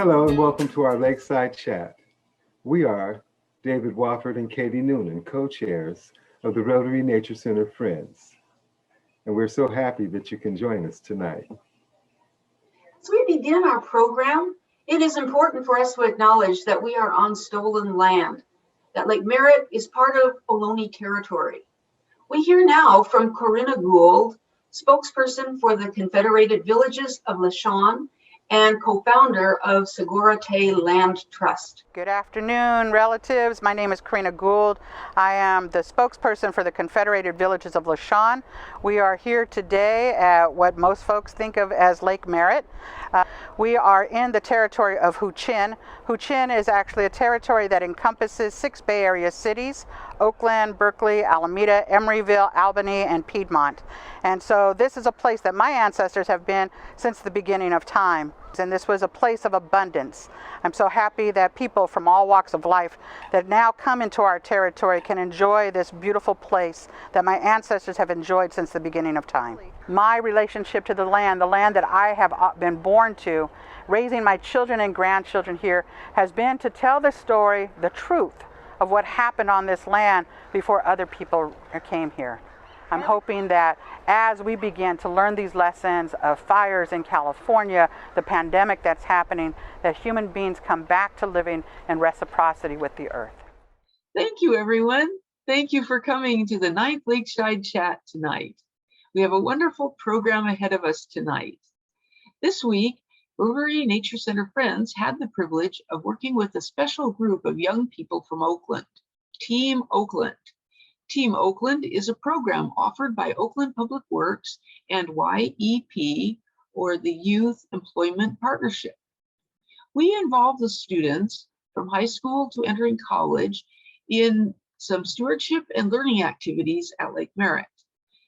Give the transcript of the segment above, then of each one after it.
Hello and welcome to our Lakeside chat. We are David Wofford and Katie Noonan, co-chairs of the Rotary Nature Center Friends. And we're so happy that you can join us tonight. As we begin our program, it is important for us to acknowledge that we are on stolen land, that Lake Merritt is part of Ohlone territory. We hear now from Karina Gould, spokesperson for the Confederated Villages of Shawn and co-founder of Segura Te Land Trust. Good afternoon, relatives. My name is Karina Gould. I am the spokesperson for the Confederated Villages of Shawn. We are here today at what most folks think of as Lake Merritt. We are in the territory of Huichin. Huichin is actually a territory that encompasses 6 Bay Area cities: Oakland, Berkeley, Alameda, Emeryville, Albany, and Piedmont. And so this is a place that my ancestors have been since the beginning of time. And this was a place of abundance. I'm so happy that people from all walks of life that now come into our territory can enjoy this beautiful place that my ancestors have enjoyed since the beginning of time. My relationship to the land that I have been born to, raising my children and grandchildren here, has been to tell the story, the truth of what happened on this land before other people came here. I'm hoping that as we begin to learn these lessons of fires in California, the pandemic that's happening, that human beings come back to living in reciprocity with the earth. Thank you, everyone. Thank you for coming to the 9th Lakeside Chat tonight. We have a wonderful program ahead of us tonight. This week, Rotary Nature Center Friends had the privilege of working with a special group of young people from Oakland, Team Oakland. Team Oakland is a program offered by Oakland Public Works and YEP, or the Youth Employment Partnership. We involve the students from high school to entering college in some stewardship and learning activities at Lake Merritt.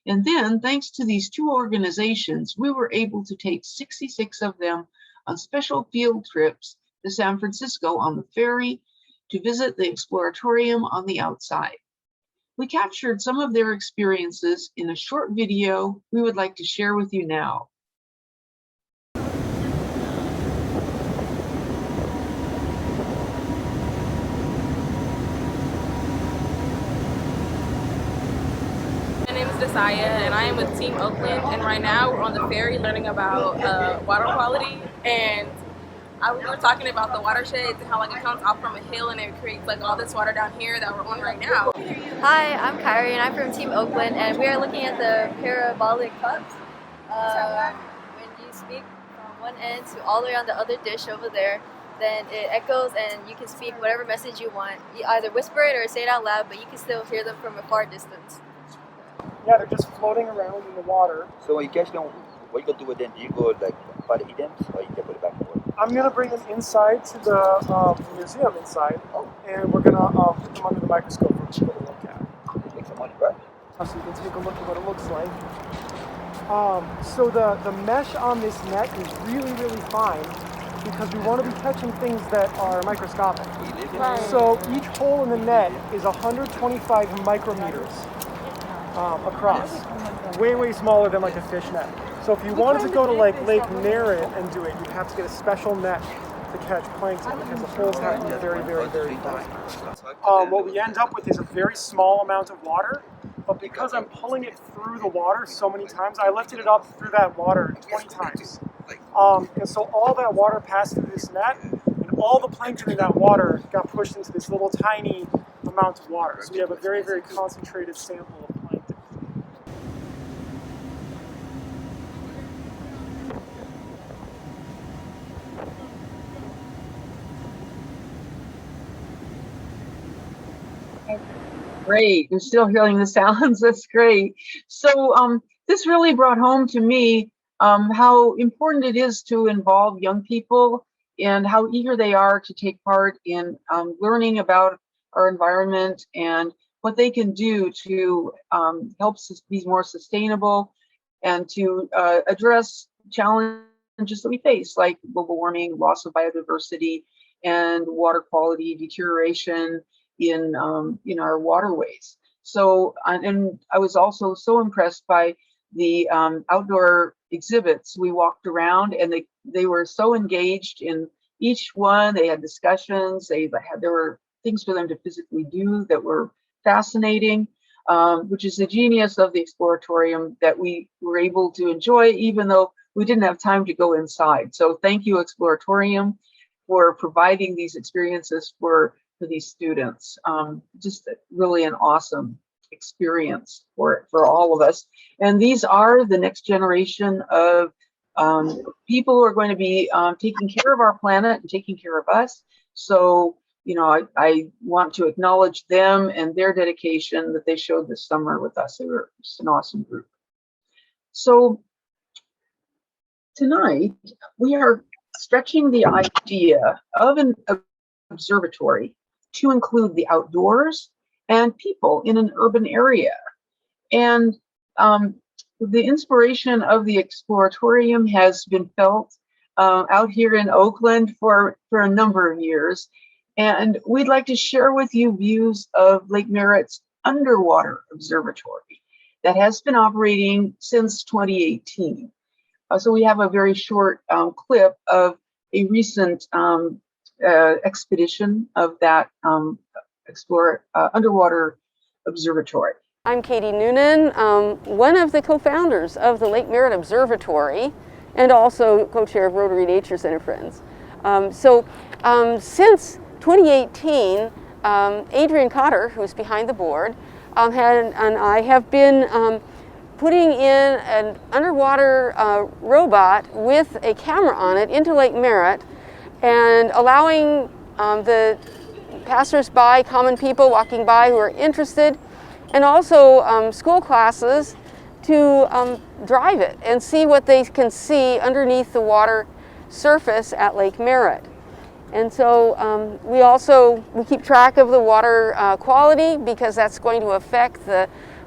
And then, thanks to these 2 organizations, we were able to take 66 of them on special field trips to San Francisco on the ferry to visit the Exploratorium on the outside. We captured some of their experiences in a short video we would like to share with you now. My name is Desaya, and I am with Team Oakland, and right now we're on the ferry learning about water quality, and we were talking about the watersheds and how it comes off from a hill and it creates all this water down here that we're on right now. Hi, I'm Kyrie and I'm from Team Oakland, and we are looking at the parabolic cups. When you speak from one end to all the way on the other dish over there, then it echoes and you can speak whatever message you want. You either whisper it or say it out loud, but you can still hear them from a far distance. Yeah, they're just floating around in the water. So when you catch them, what you gonna do with them? Do you go try to eat them, or you can put it back in water? I'm gonna bring them inside to the museum inside, and we're gonna put them under the microscope for people to look at. Make some money, right? So you can take a look at what it looks like. So the mesh on this net is really, really fine because we want to be catching things that are microscopic. Right. So each hole in the net is 125 micrometers across. Way, way smaller than like a fish net. So if you wanted to go to Lake Merritt and do it, you'd have to get a special net to catch plankton because the holes have to be very, very, very fine. What we end up with is a very small amount of water, but because I'm pulling it through the water so many times, I lifted it up through that water 20 times. And so all that water passed through this net, and all the plankton in that water got pushed into this little tiny amount of water. So we have a very, very concentrated sample of plankton. Great, you're still hearing the sounds, that's great. So this really brought home to me how important it is to involve young people and how eager they are to take part in learning about our environment and what they can do to help us be more sustainable and to address challenges that we face, like global warming, loss of biodiversity, and water quality deterioration in our waterways. So, and I was also so impressed by the outdoor exhibits. We walked around and they were so engaged in each one, they had discussions, there were things for them to physically do that were fascinating, which is the genius of the Exploratorium, that we were able to enjoy even though we didn't have time to go inside. So thank you, Exploratorium, for providing these experiences for these students. Just really an awesome experience for all of us. And these are the next generation of people who are going to be taking care of our planet and taking care of us. So, you know, I want to acknowledge them and their dedication that they showed this summer with us. They were just an awesome group. So tonight we are stretching the idea of an observatory to include the outdoors and people in an urban area. And the inspiration of the Exploratorium has been felt out here in Oakland for a number of years. And we'd like to share with you views of Lake Merritt's underwater observatory that has been operating since 2018. So we have a very short clip of a recent expedition of that underwater observatory. I'm Katie Noonan, one of the co-founders of the Lake Merritt Observatory and also co-chair of Rotary Nature Center Friends. Since 2018, Adrian Cotter, who's behind the board, and I have been putting in an underwater robot with a camera on it into Lake Merritt and allowing the passers-by, common people walking by who are interested, and also school classes to drive it and see what they can see underneath the water surface at Lake Merritt. And so we keep track of the water quality, because that's going to affect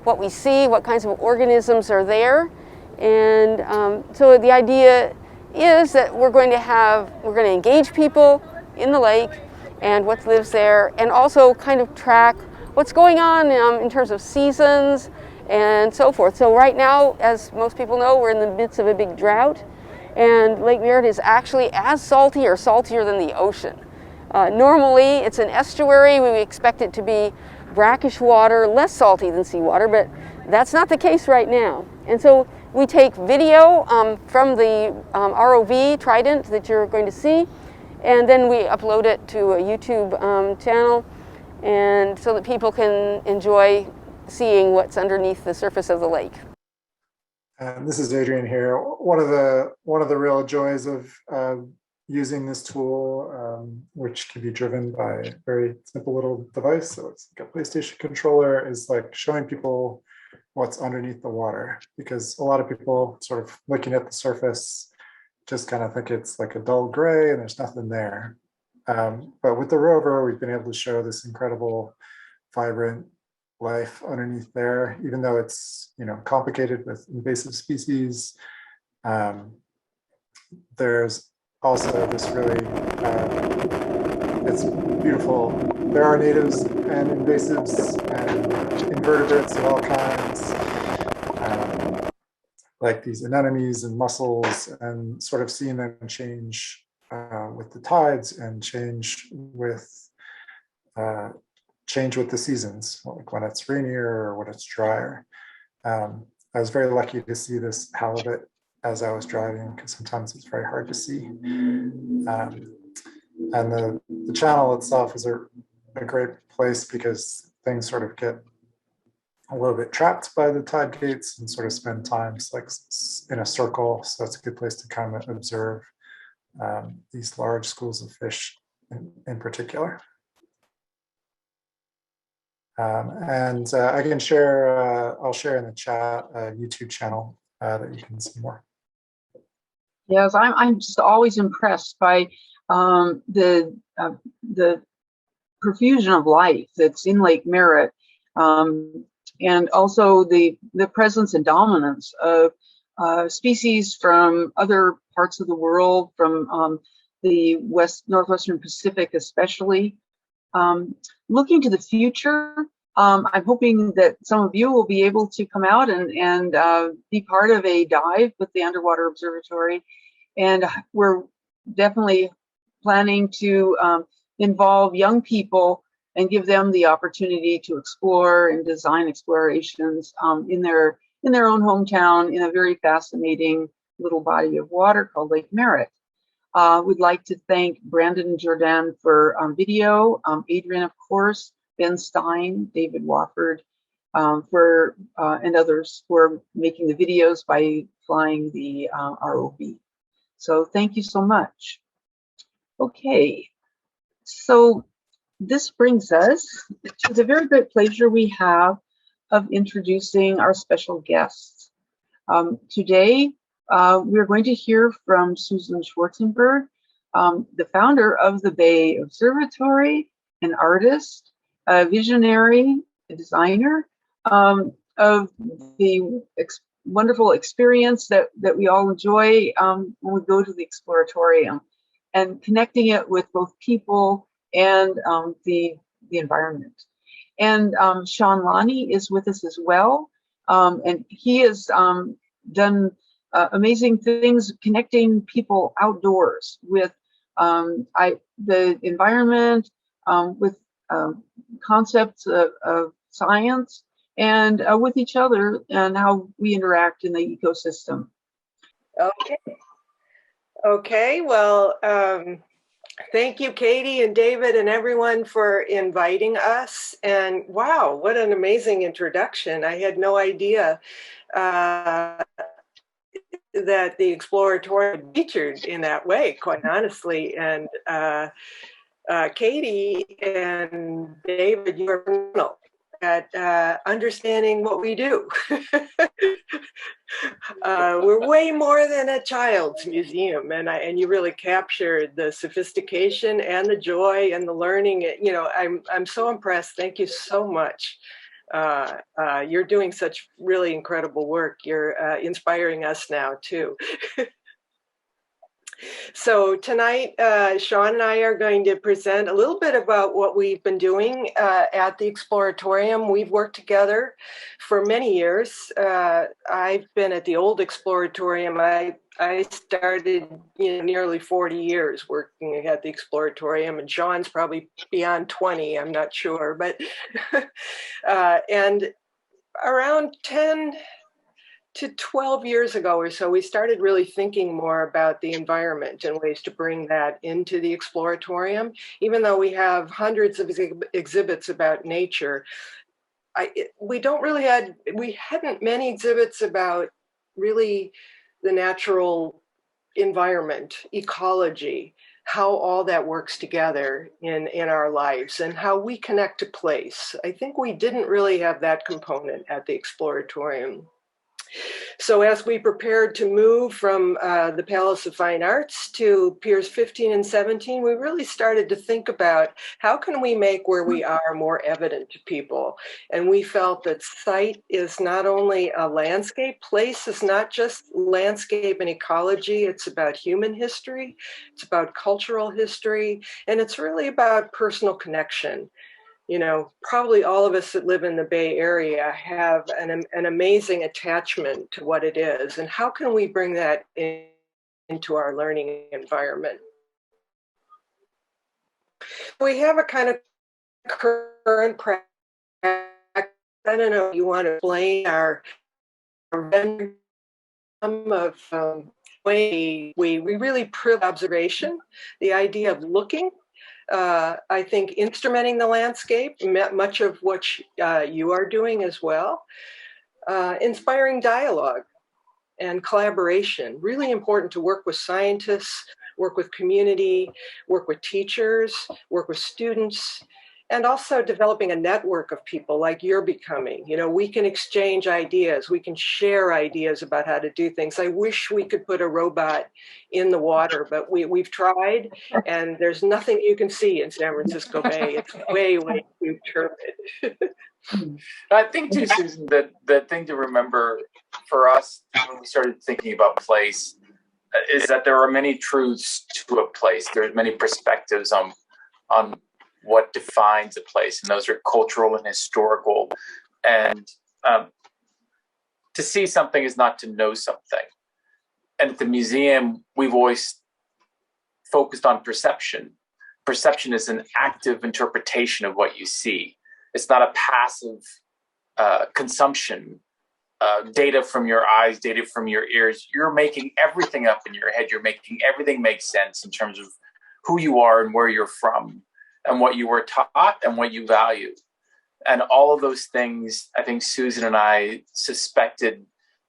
what we see, what kinds of organisms are there. And so the idea is that we're going to engage people in the lake and what lives there, and also kind of track what's going on in terms of seasons and so forth. So right now, as most people know, we're in the midst of a big drought, and Lake Merritt is actually as salty or saltier than the ocean. Normally, it's an estuary. We expect it to be brackish water, less salty than seawater, but that's not the case right now. And so we take video from the ROV Trident that you're going to see, and then we upload it to a YouTube channel, and so that people can enjoy seeing what's underneath the surface of the lake. This is Adrian here. One of the real joys of using this tool, which can be driven by a very simple little device, so it's like a PlayStation controller, is like showing people what's underneath the water, because a lot of people sort of looking at the surface just kind of think it's like a dull gray and there's nothing there. But with the rover, we've been able to show this incredible, vibrant life underneath there, even though it's, you know, complicated with invasive species. There's also this really, it's beautiful. There are natives and invasives and invertebrates of all kinds, like these anemones and mussels, and sort of seeing them change with the tides and change with the seasons, like when it's rainier or when it's drier. I was very lucky to see this halibut as I was driving, because sometimes it's very hard to see. And the channel itself is a great place, because things sort of get a little bit trapped by the tide gates and sort of spend time like in a circle. So it's a good place to kind of observe these large schools of fish in particular. I can share, I'll share in the chat a YouTube channel that you can see more. Yes, I'm just always impressed by the profusion of life that's in Lake Merritt, and also the presence and dominance of species from other parts of the world, from the Northwestern Pacific especially. Looking to the future, I'm hoping that some of you will be able to come out and be part of a dive with the Underwater Observatory. And we're definitely planning to involve young people and give them the opportunity to explore and design explorations in their own hometown in a very fascinating little body of water called Lake Merritt. We'd like to thank Brandon Jordan for video, Adrian, of course, Ben Stein, David Wofford, and others for making the videos by flying the ROV. So thank you so much. Okay, so this brings us to the very great pleasure we have of introducing our special guests. Today, we're going to hear from Susan Schwartzenberg, the founder of the Bay Observatory, an artist, a visionary, a designer of the wonderful experience that we all enjoy when we go to the Exploratorium, and connecting it with both people and the environment. And Shawn Lani is with us as well, and he has done amazing things connecting people outdoors with the environment, with concepts of science, and with each other and how we interact in the ecosystem. Okay, well, thank you, Katie and David and everyone for inviting us. And wow, what an amazing introduction. I had no idea that the Exploratorium featured in that way, quite honestly. And Katie and David, you are phenomenal at understanding what we do. We're way more than a child's museum, and you really captured the sophistication and the joy and the learning. You know, I'm so impressed. Thank you so much. You're doing such really incredible work. You're inspiring us now too. So tonight, Shawn and I are going to present a little bit about what we've been doing at the Exploratorium. We've worked together for many years. I've been at the old Exploratorium. I started nearly 40 years working at the Exploratorium, and Shawn's probably beyond 20, I'm not sure. But and around 10 to 12 years ago or so, we started really thinking more about the environment and ways to bring that into the Exploratorium. Even though we have hundreds of exhibits about nature, we hadn't many exhibits about really the natural environment, ecology, how all that works together in our lives and how we connect to place. I think we didn't really have that component at the Exploratorium. So as we prepared to move from the Palace of Fine Arts to Piers 15 and 17, we really started to think about how can we make where we are more evident to people. And we felt that site is not only a landscape, place is not just landscape and ecology, it's about human history, it's about cultural history, and it's really about personal connection. You know, probably all of us that live in the Bay Area have an amazing attachment to what it is. And how can we bring that into our learning environment? We have a kind of current practice. I don't know if you want to explain our way we really privilege observation, the idea of looking. I think instrumenting the landscape, much of what you are doing as well. Inspiring dialogue and collaboration, really important to work with scientists, work with community, work with teachers, work with students, and also developing a network of people like you're becoming. You know, we can exchange ideas, we can share ideas about how to do things. I wish we could put a robot in the water, but we've tried, and there's nothing you can see in San Francisco Bay. It's way, way too turbid. I think too, Susan, that the thing to remember for us when we started thinking about place is that there are many truths to a place. There's many perspectives on what defines a place, and those are cultural and historical. And to see something is not to know something. And at the museum, we've always focused on perception. Perception is an active interpretation of what you see. It's not a passive consumption. Data from your eyes, data from your ears. You're making everything up in your head. You're making everything make sense in terms of who you are and where you're from and what you were taught and what you value. And all of those things, I think Susan and I suspected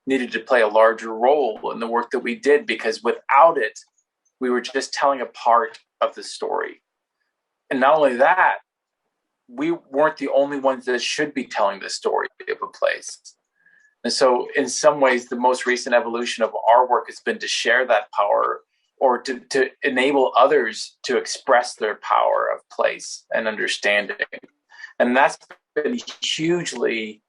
needed to play a larger role in the work that we did, because without it, we were just telling a part of the story. And not only that, we weren't the only ones that should be telling the story of a place. And so in some ways, the most recent evolution of our work has been to share that power, or to enable others to express their power of place and understanding. And that's been hugely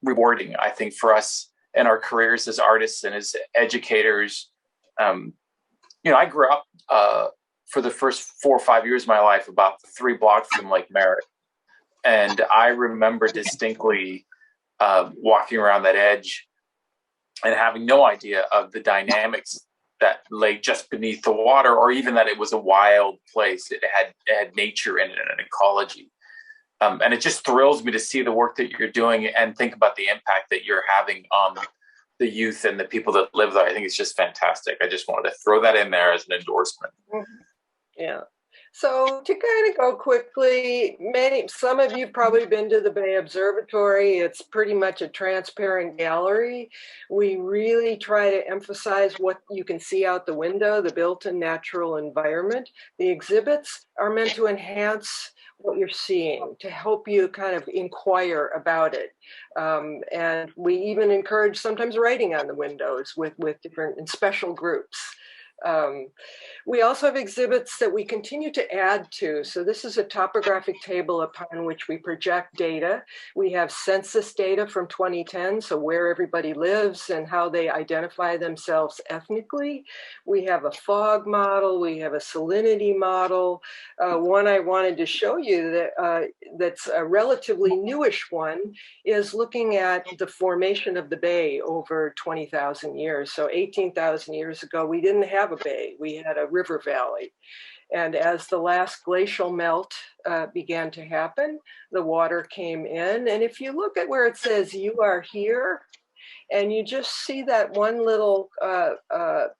rewarding, I think, for us in our careers as artists and as educators. I grew up for the first 4 or 5 years of my life about 3 blocks from Lake Merritt. And I remember distinctly walking around that edge and having no idea of the dynamics that lay just beneath the water, or even that it was a wild place. It had nature in it and an ecology. And it just thrills me to see the work that you're doing and think about the impact that you're having on the youth and the people that live there. I think it's just fantastic. I just wanted to throw that in there as an endorsement. Yeah. So to kind of go quickly, some of you probably been to the Bay Observatory. It's pretty much a transparent gallery. We really try to emphasize what you can see out the window, the built-in natural environment. The exhibits are meant to enhance what you're seeing, to help you kind of inquire about it. And we even encourage sometimes writing on the windows with different and special groups. We also have exhibits that we continue to add to. So this is a topographic table upon which we project data. We have census data from 2010, so where everybody lives and how they identify themselves ethnically. We have a fog model. We have a salinity model. One I wanted to show you that that's a relatively newish one is looking at the formation of the bay over 20,000 years. So 18,000 years ago, we didn't have a bay. We had a river valley. And as the last glacial melt began to happen, the water came in. And if you look at where it says you are here, and you just see that one little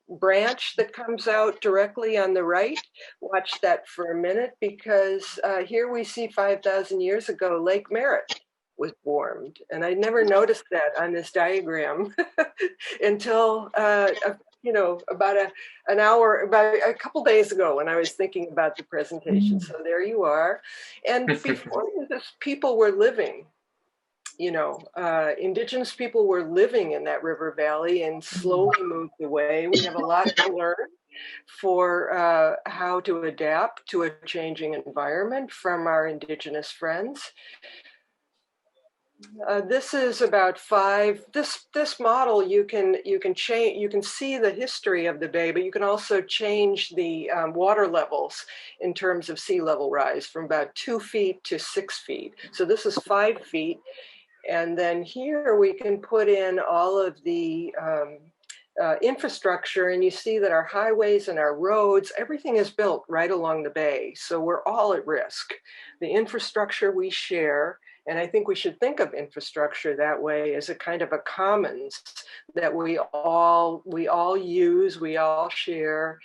branch that comes out directly on the right, watch that for a minute, because here we see 5,000 years ago, Lake Merritt was formed. And I never noticed that on this diagram until about a couple days ago when I was thinking about the presentation. So there you are. And before this, people were living, indigenous people were living in that river valley and slowly moved away. We have a lot to learn for how to adapt to a changing environment from our indigenous friends. This is about this model, you can change, you can see the history of the bay, but you can also change the water levels in terms of sea level rise from about 2 feet to 6 feet. So this is 5 feet. And then here we can put in all of the infrastructure, and you see that our highways and our roads, everything is built right along the bay. So we're all at risk. The infrastructure we share, and I think we should think of infrastructure that way, as a kind of a commons that we all use, we all share,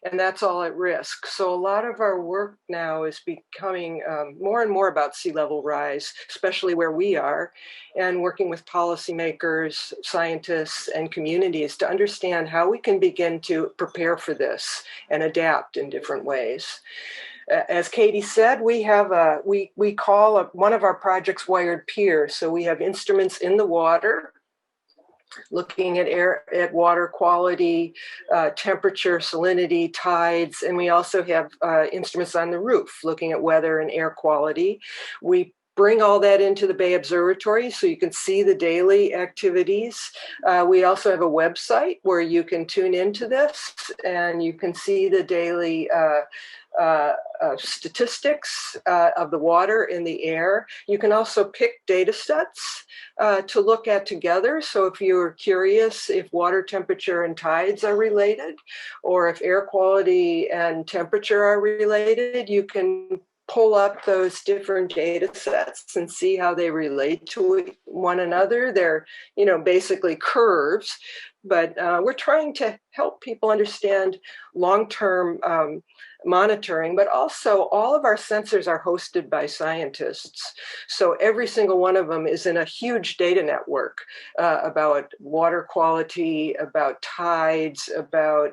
and that's all at risk. So a lot of our work now is becoming more and more about sea level rise, especially where we are, and working with policymakers, scientists, and communities to understand how we can begin to prepare for this and adapt in different ways. As Katie said, we have we call one of our projects Wired Pier. So we have instruments in the water, looking at water quality, temperature, salinity, tides, and we also have instruments on the roof looking at weather and air quality. We bring all that into the Bay Observatory so you can see the daily activities. We also have a website where you can tune into this and you can see the daily statistics of the water in the air. You can also pick data sets to look at together. So if you're curious if water temperature and tides are related, or if air quality and temperature are related, you can pull up those different data sets and see how they relate to one another. They're, basically curves, but we're trying to help people understand long-term monitoring, but also all of our sensors are hosted by scientists. So every single one of them is in a huge data network about water quality, about tides, about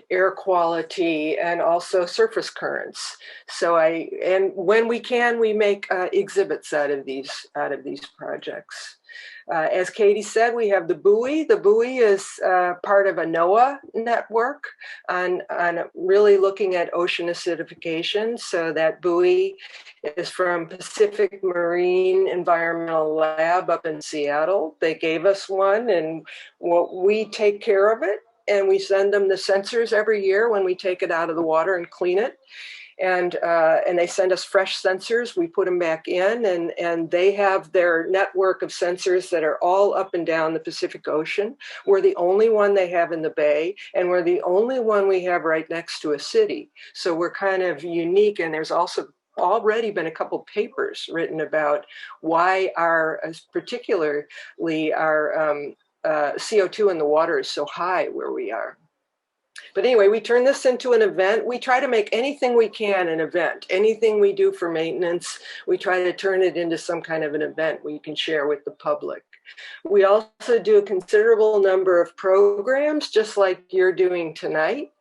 air quality, and also surface currents. So and when we can, we make exhibits out of these projects. As Katie said, we have the buoy. The buoy is part of a NOAA network on really looking at ocean acidification. So that buoy is from Pacific Marine Environmental Lab up in Seattle. They gave us one, and we take care of it. And we send them the sensors every year when we take it out of the water and clean it. And they send us fresh sensors. We put them back in, and they have their network of sensors that are all up and down the Pacific Ocean. We're the only one they have in the Bay, and we're the only one we have right next to a city. So we're kind of unique, and there's also already been a couple papers written about why particularly our CO2 in the water is so high where we are. But anyway, we turn this into an event. We try to make anything we can an event. Anything we do for maintenance, we try to turn it into some kind of an event we can share with the public. We also do a considerable number of programs, just like you're doing tonight.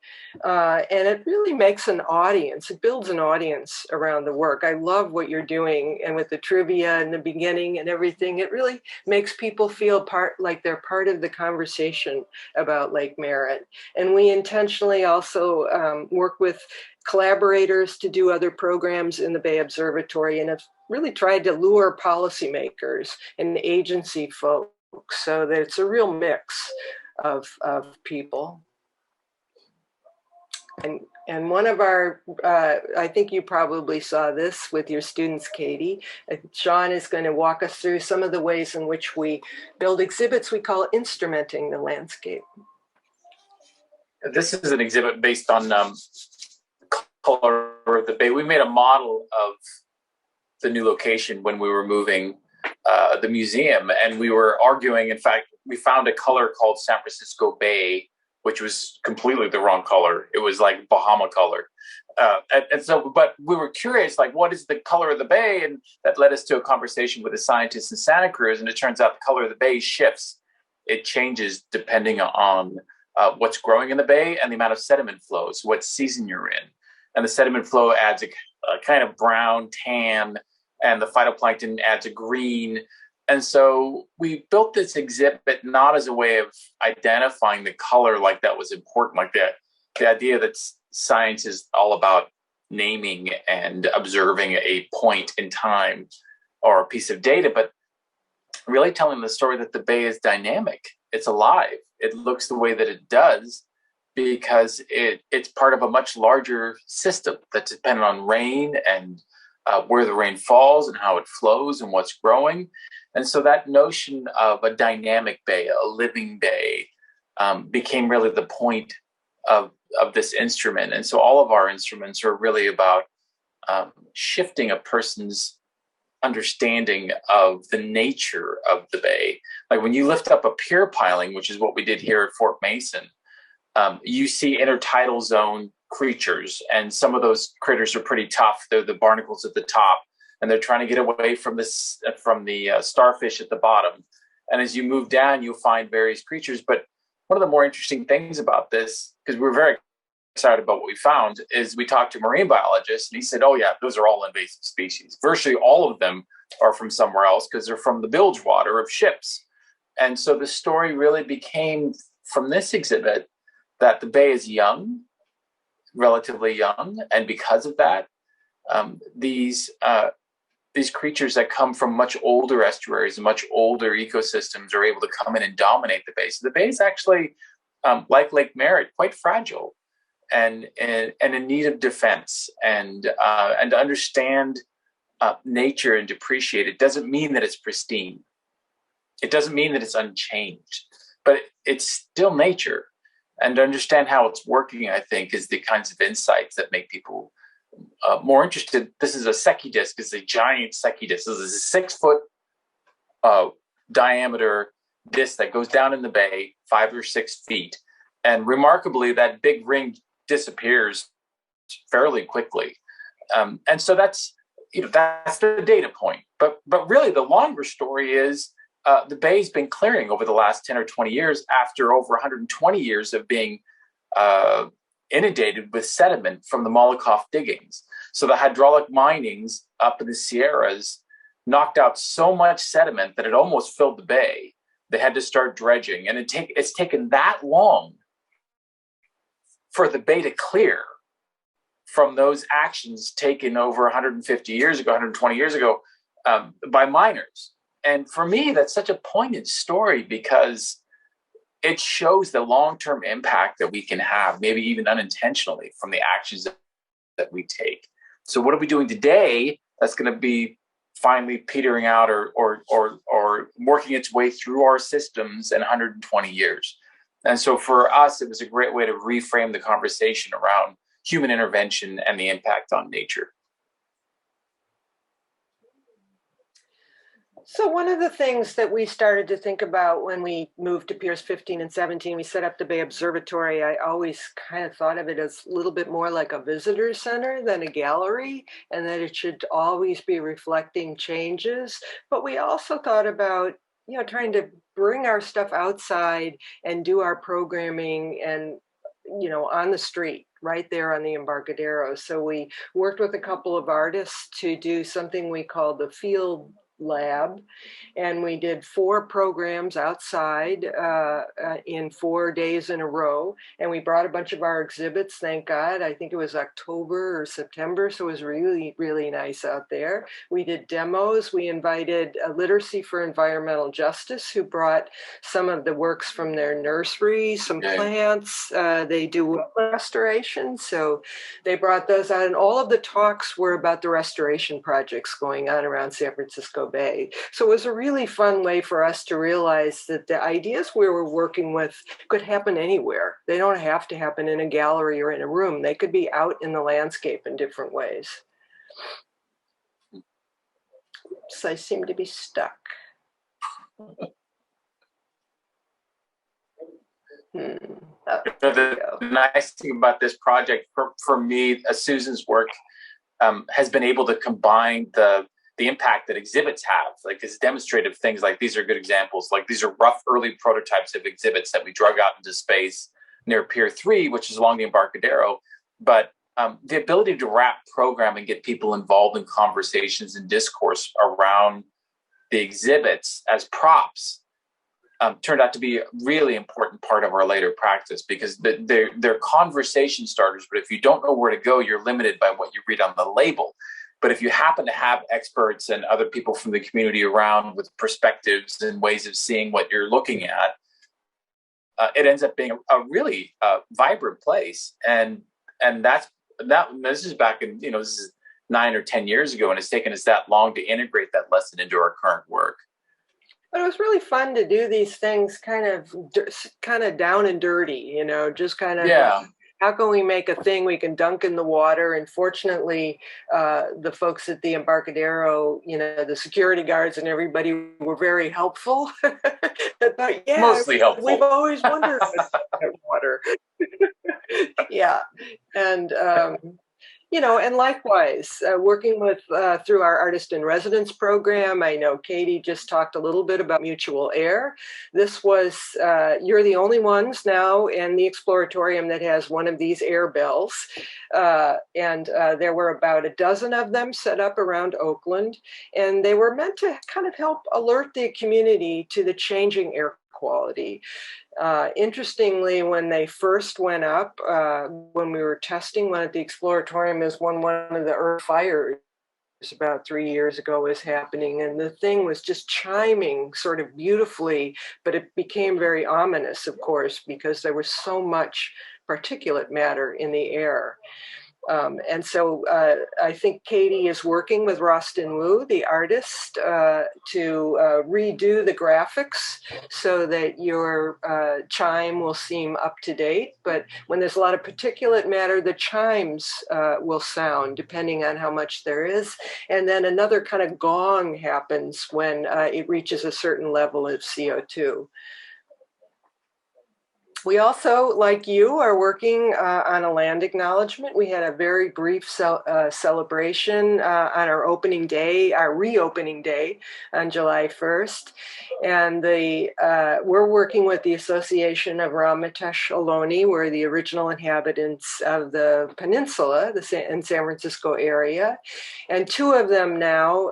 And it really makes an audience. It builds an audience around the work. I love what you're doing, and with the trivia in the beginning and everything, it really makes people feel like they're part of the conversation about Lake Merritt. And we intentionally also work with collaborators to do other programs in the Bay Observatory, and have really tried to lure policymakers and agency folks so that it's a real mix of people. And one of our, I think you probably saw this with your students, Katie. Shawn is going to walk us through some of the ways in which we build exhibits we call instrumenting the landscape. This is an exhibit based on color of the bay. We made a model of the new location when we were moving the museum, and we were arguing. In fact, we found a color called San Francisco Bay, which was completely the wrong color. It was like Bahama color. But we were curious, like, what is the color of the bay? And that led us to a conversation with a scientist in Santa Cruz. And it turns out the color of the bay shifts. It changes depending on what's growing in the bay and the amount of sediment flows, what season you're in. And the sediment flow adds a kind of brown tan, and the phytoplankton adds a green. And so we built this exhibit not as a way of identifying the color like that was important, like the idea that science is all about naming and observing a point in time or a piece of data, but really telling the story that the bay is dynamic. It's alive. It looks the way that it does because it's part of a much larger system that's dependent on rain and where the rain falls and how it flows and what's growing. And so that notion of a dynamic bay, a living bay, became really the point of this instrument. And so all of our instruments are really about shifting a person's understanding of the nature of the bay. Like when you lift up a pier piling, which is what we did here at Fort Mason, you see intertidal zone creatures, and some of those critters are pretty tough. They're the barnacles at the top, and they're trying to get away from the starfish at the bottom. And as you move down, you'll find various creatures. But one of the more interesting things about this, because we're very excited about what we found, is we talked to a marine biologist, and he said, oh yeah, those are all invasive species. Virtually all of them are from somewhere else because they're from the bilge water of ships. And so the story really became from this exhibit that the bay is young, relatively young, and because of that, these creatures that come from much older estuaries and much older ecosystems are able to come in and dominate the bay. So the bay is actually, like Lake Merritt, quite fragile. and in need of defense, and to understand nature and to appreciate it doesn't mean that it's pristine. It doesn't mean that it's unchanged, but it's still nature. And to understand how it's working, I think, is the kinds of insights that make people more interested. This is a Secchi disc. It's a giant Secchi disc. This is a 6-foot diameter disc that goes down in the bay, 5 or 6 feet. And remarkably, that big ring disappears fairly quickly. And so that's the data point. But really, the longer story is the bay's been clearing over the last 10 or 20 years after over 120 years of being inundated with sediment from the Malakoff diggings. So the hydraulic minings up in the Sierras knocked out so much sediment that it almost filled the bay. They had to start dredging, and it's taken that long for the bay to clear from those actions taken over 150 years ago, 120 years ago by miners. And for me, that's such a poignant story because it shows the long-term impact that we can have, maybe even unintentionally, from the actions that we take. So what are we doing today that's going to be finally petering out or working its way through our systems in 120 years? And so for us, it was a great way to reframe the conversation around human intervention and the impact on nature. So one of the things that we started to think about when we moved to Piers 15 and 17, we set up the Bay Observatory. I always kind of thought of it as a little bit more like a visitor center than a gallery, and that it should always be reflecting changes. But we also thought about, trying to bring our stuff outside and do our programming and, on the street, right there on the Embarcadero. So we worked with a couple of artists to do something we called the Field Lab, and we did 4 programs outside in 4 days in a row, and we brought a bunch of our exhibits, thank God. I think it was October or September, so it was really, really nice out there. We did demos. We invited Literacy for Environmental Justice, who brought some of the works from their nursery, some plants. They do restoration, so they brought those out, and all of the talks were about the restoration projects going on around San Francisco Bay. So it was a really fun way for us to realize that the ideas we were working with could happen anywhere. They don't have to happen in a gallery or in a room. They could be out in the landscape in different ways. Oops, I seem to be stuck. The nice thing about this project for me, Susan's work has been able to combine the impact that exhibits have, like this demonstrative things, like these are good examples. Like these are rough early prototypes of exhibits that we drug out into space near Pier 3, which is along the Embarcadero. But the ability to wrap program and get people involved in conversations and discourse around the exhibits as props turned out to be a really important part of our later practice, because they're conversation starters. But if you don't know where to go, you're limited by what you read on the label. But if you happen to have experts and other people from the community around with perspectives and ways of seeing what you're looking at, it ends up being a really vibrant place. And this is back in, this is 9 or 10 years ago, and it's taken us that long to integrate that lesson into our current work. But it was really fun to do these things kind of down and dirty, just kind of. Yeah. How can we make a thing we can dunk in the water? And fortunately, the folks at the Embarcadero, the security guards and everybody were very helpful. But, yeah, mostly helpful. We've always wondered about that water. Yeah. And, and likewise, working with through our Artist in Residence program, I know Katie just talked a little bit about mutual air. This was, you're the only ones now in the Exploratorium that has one of these air bells. And there were about a dozen of them set up around Oakland. And they were meant to kind of help alert the community to the changing air quality. Interestingly, when they first went up, when we were testing one at the Exploratorium, is when one of the earth fires about 3 years ago was happening, and the thing was just chiming sort of beautifully, but it became very ominous, of course, because there was so much particulate matter in the air. And so I think Katie is working with Rostin Wu, the artist, to redo the graphics so that your chime will seem up to date. But when there's a lot of particulate matter, the chimes will sound depending on how much there is. And then another kind of gong happens when it reaches a certain level of CO2. We also, like you, are working on a land acknowledgement. We had a very brief celebration on our opening day, our reopening day on July 1st. And we're working with the Association of Ramaytush Ohlone, we're the original inhabitants of the peninsula, in San Francisco area. And two of them now,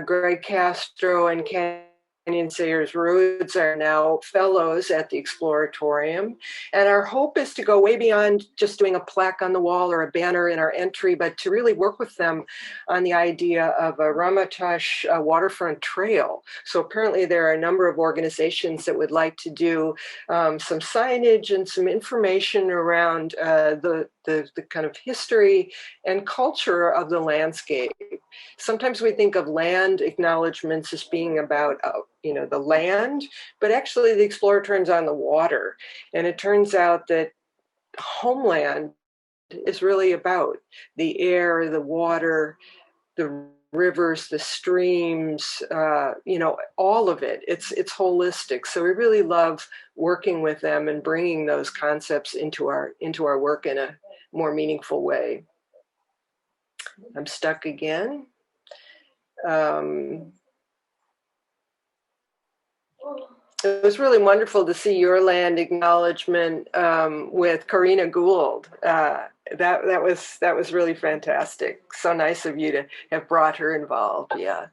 Greg Castro and Canyon Sayers Roods, are now fellows at the Exploratorium. And our hope is to go way beyond just doing a plaque on the wall or a banner in our entry, but to really work with them on the idea of a Ramaytush waterfront trail. So apparently there are a number of organizations that would like to do some signage and some information around the kind of history and culture of the landscape. Sometimes we think of land acknowledgements as being about the land, but actually the Exploratorium's on the water. And it turns out that homeland is really about the air, the water, the rivers, the streams, all of it. It's holistic. So we really love working with them and bringing those concepts into our work in a more meaningful way. I'm stuck again. It was really wonderful to see your land acknowledgement with Karina Gould. That was really fantastic. So nice of you to have brought her involved. Yeah.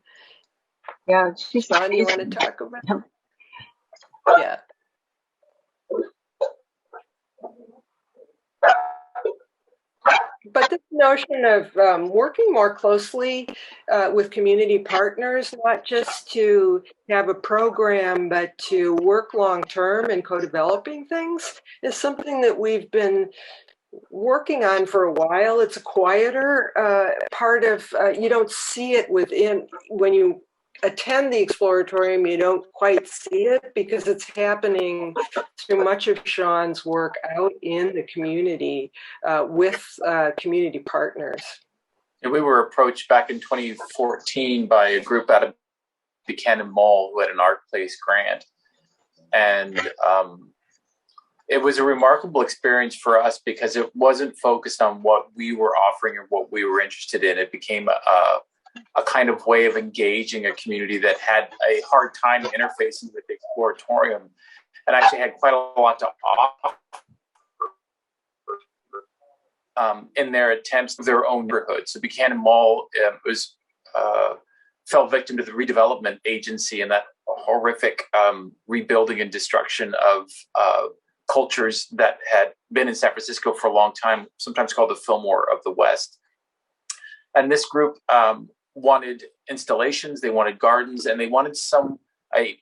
Yeah, she's Shawn, you want to talk about it? Yeah. But this notion of working more closely with community partners, not just to have a program, but to work long-term and co-developing things, is something that we've been working on for a while. It's a quieter part of, you don't see it when you attend the Exploratorium, you don't quite see it because it's happening through much of Shawn's work out in the community with community partners. And we were approached back in 2014 by a group out of Buchanan Mall who had an Art Place grant. And it was a remarkable experience for us because it wasn't focused on what we were offering or what we were interested in. It became a kind of way of engaging a community that had a hard time interfacing with the Exploratorium and actually had quite a lot to offer in their attempts of their own neighborhood. So Buchanan Mall fell victim to the redevelopment agency and that horrific rebuilding and destruction of cultures that had been in San Francisco for a long time, sometimes called the Fillmore of the West. And this group wanted installations, they wanted gardens, and they wanted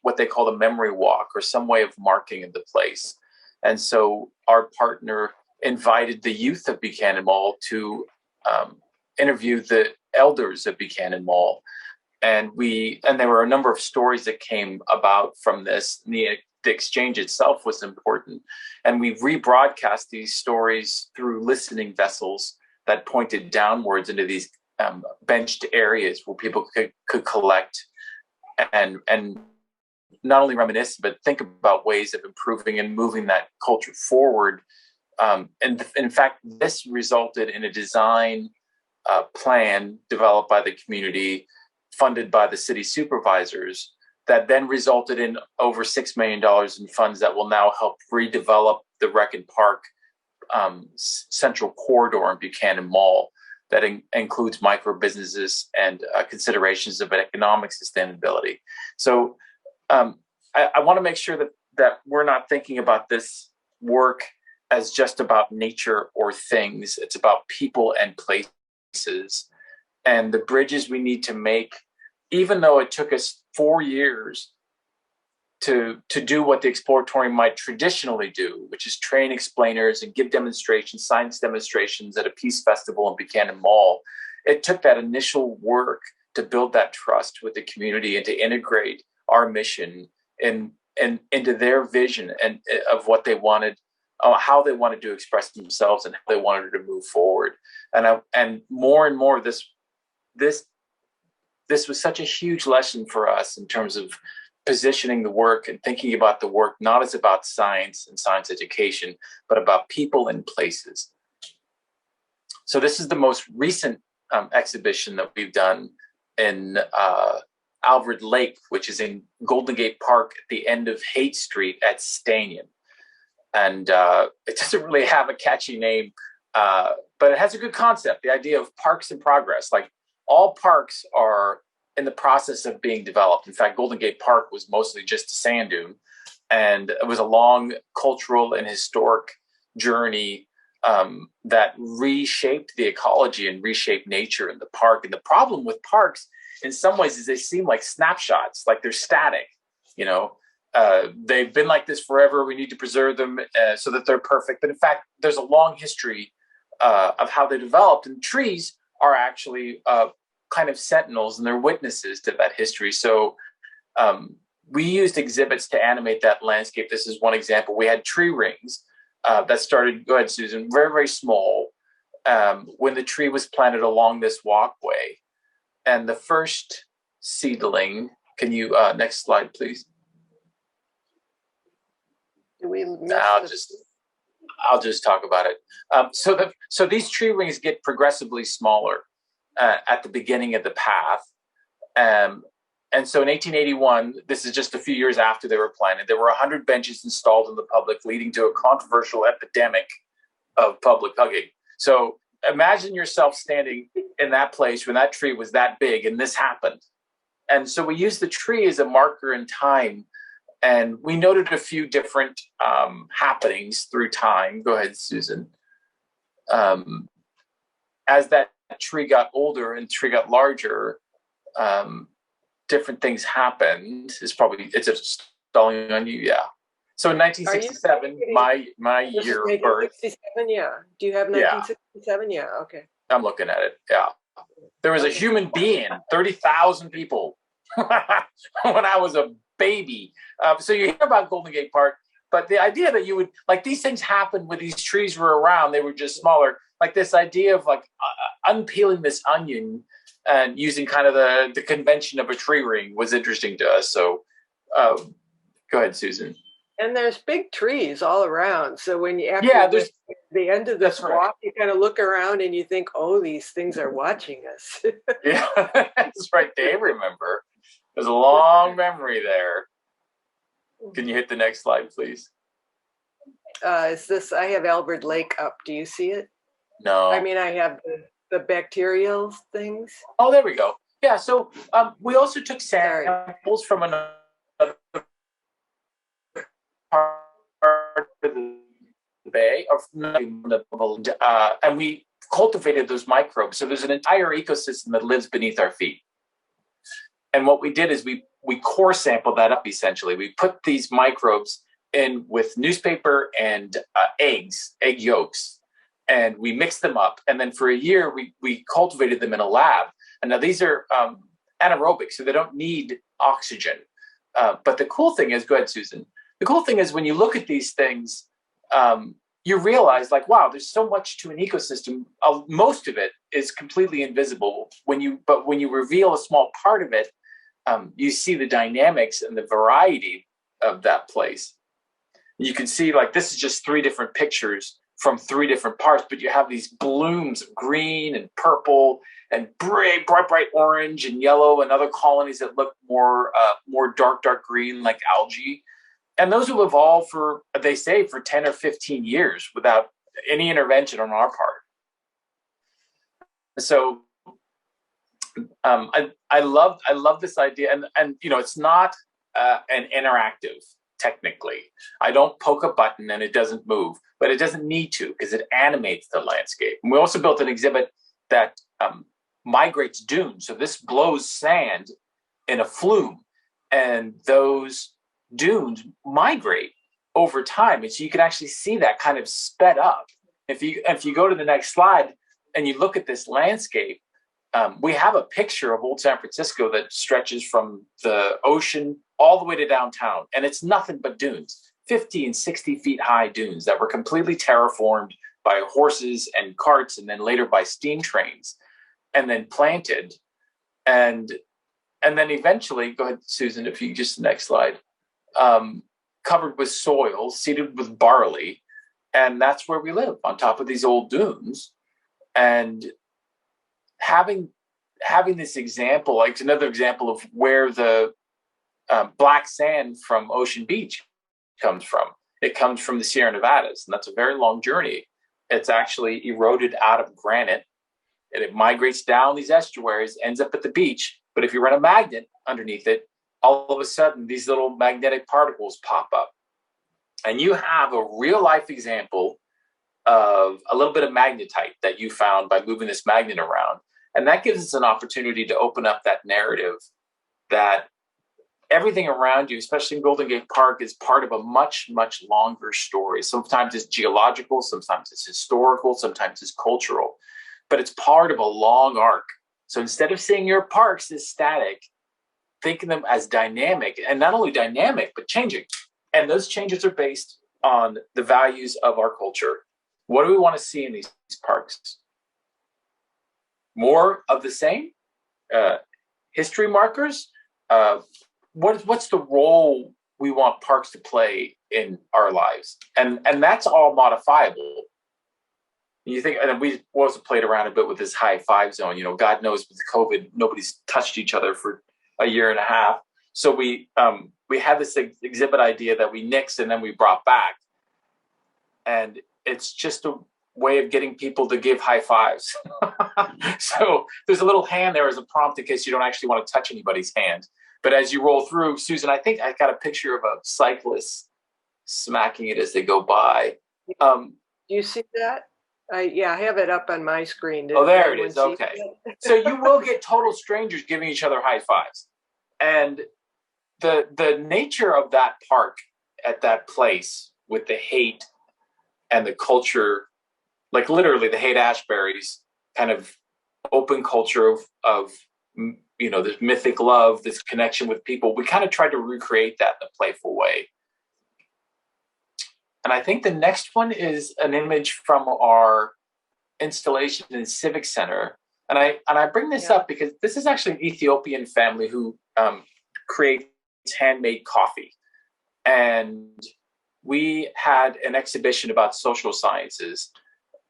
what they called a memory walk or some way of marking the place. And so our partner invited the youth of Buchanan Mall to interview the elders of Buchanan Mall. And there were a number of stories that came about from this. The exchange itself was important. And we rebroadcast these stories through listening vessels that pointed downwards into these benched areas where people could collect and not only reminisce, but think about ways of improving and moving that culture forward. And in fact, this resulted in a design plan developed by the community, funded by the city supervisors, that then resulted in over $6 million in funds that will now help redevelop the Rec and Park central corridor in Buchanan Mall. That includes micro businesses and considerations of economic sustainability. So I want to make sure that we're not thinking about this work as just about nature or things. It's about people and places and the bridges we need to make, even though it took us 4 years to do what the Exploratorium might traditionally do, which is train explainers and give demonstrations, science demonstrations at a peace festival in Buchanan Mall. It took that initial work to build that trust with the community and to integrate our mission and into their vision and of what they wanted, how they wanted to express themselves and how they wanted to move forward. And more and more, this was such a huge lesson for us in terms of positioning the work and thinking about the work not as about science and science education, but about people and places. So this is the most recent exhibition that we've done in Alvord Lake, which is in Golden Gate Park at the end of Haight Street at Stanion. And it doesn't really have a catchy name, but it has a good concept, the idea of parks in progress. Like, all parks are in the process of being developed. In fact, Golden Gate Park was mostly just a sand dune, and it was a long cultural and historic journey that reshaped the ecology and reshaped nature in the park. And the problem with parks, in some ways, is they seem like snapshots, like they're static. You know, they've been like this forever. We need to preserve them so that they're perfect. But in fact, there's a long history of how they developed, and trees are actually kind of sentinels, and they're witnesses to that history. So we used exhibits to animate that landscape. This is one example. We had tree rings that started, go ahead, Susan, very, very small when the tree was planted along this walkway. And the first seedling, can you, next slide, please? I'll just talk about it. So these tree rings get progressively smaller at the beginning of the path. And so in 1881, this is just a few years after they were planted, there were 100 benches installed in the public, leading to a controversial epidemic of public hugging. So imagine yourself standing in that place when that tree was that big and this happened. And so we used the tree as a marker in time. And we noted a few different happenings through time. Go ahead, Susan. As that tree got older and tree got larger, different things happened. It's just stalling on you, yeah. So in 1967, my year of birth. 1967, yeah. Do you have 1967? Yeah, okay. I'm looking at it, yeah. There was a human being, 30,000 people when I was a baby. So you hear about Golden Gate Park, but the idea that you would, like, these things happened when these trees were around, they were just smaller. Like this idea of like unpeeling this onion and using kind of the convention of a tree ring was interesting to us. So go ahead, Susan. And there's big trees all around. So when you, there's the end of this walk, you kind of look around and you think, oh, these things are watching us. Yeah, that's right. They remember. There's a long memory there. Can you hit the next slide, please? Is this, I have Alvord Lake up. Do you see it? No. I mean, I have the bacterial things. Oh, there we go. Yeah, so we also took samples from another part of the bay, and we cultivated those microbes. So there's an entire ecosystem that lives beneath our feet. And what we did is we core sampled that up, essentially. We put these microbes in with newspaper and egg yolks, and we mixed them up. And then for a year, we cultivated them in a lab. And now these are anaerobic, so they don't need oxygen. But the cool thing is, go ahead, Susan. The cool thing is when you look at these things, you realize, like, wow, there's so much to an ecosystem. Most of it is completely invisible. But when you reveal a small part of it, you see the dynamics and the variety of that place. You can see, like, this is just 3 different pictures from 3 different parts, but you have these blooms of green and purple and bright orange and yellow, and other colonies that look more dark green, like algae. And those will evolve for, they say, for 10 or 15 years without any intervention on our part. So I love this idea, and you know, it's not an interactive. Technically, I don't poke a button and it doesn't move, but it doesn't need to, because it animates the landscape. And we also built an exhibit that migrates dunes. So this blows sand in a flume, and those dunes migrate over time. And so you can actually see that kind of sped up. If you go to the next slide and you look at this landscape, we have a picture of old San Francisco that stretches from the ocean all the way to downtown. And it's nothing but dunes, 50 and 60 feet high dunes that were completely terraformed by horses and carts, and then later by steam trains, and then planted. And then eventually, go ahead, Susan, if you just next slide, covered with soil, seeded with barley. And that's where we live, on top of these old dunes. And having this example, like another example of where the black sand from Ocean Beach comes from. It comes from the Sierra Nevadas, and that's a very long journey. It's actually eroded out of granite, and it migrates down these estuaries, ends up at the beach. But if you run a magnet underneath it, all of a sudden these little magnetic particles pop up. And you have a real life example of a little bit of magnetite that you found by moving this magnet around. And that gives us an opportunity to open up that narrative that everything around you, especially in Golden Gate Park, is part of a much, much longer story. Sometimes it's geological, sometimes it's historical, sometimes it's cultural, but it's part of a long arc. So instead of seeing your parks as static, think of them as dynamic, and not only dynamic, but changing. And those changes are based on the values of our culture. What do we want to see in these parks? More of the same? History markers? What's the role we want parks to play in our lives? And that's all modifiable. You think, and we also played around a bit with this high five zone. You know, God knows with COVID, nobody's touched each other for a year and a half. So we had this exhibit idea that we nixed and then we brought back. And it's just a way of getting people to give high fives. So there's a little hand there as a prompt in case you don't actually want to touch anybody's hand. But as you roll through, Susan, I think I got a picture of a cyclist smacking it as they go by. Do you see that? Yeah, I have it up on my screen. Oh, there it is. Okay. So you will get total strangers giving each other high fives. And the nature of that park at that place with the hate and the culture, like literally the Haight-Ashbury's kind of open culture of you know, this mythic love, this connection with people, we kind of tried to recreate that in a playful way. And I think the next one is an image from our installation in Civic Center. And I bring this up because this is actually an Ethiopian family who creates handmade coffee. And we had an exhibition about social sciences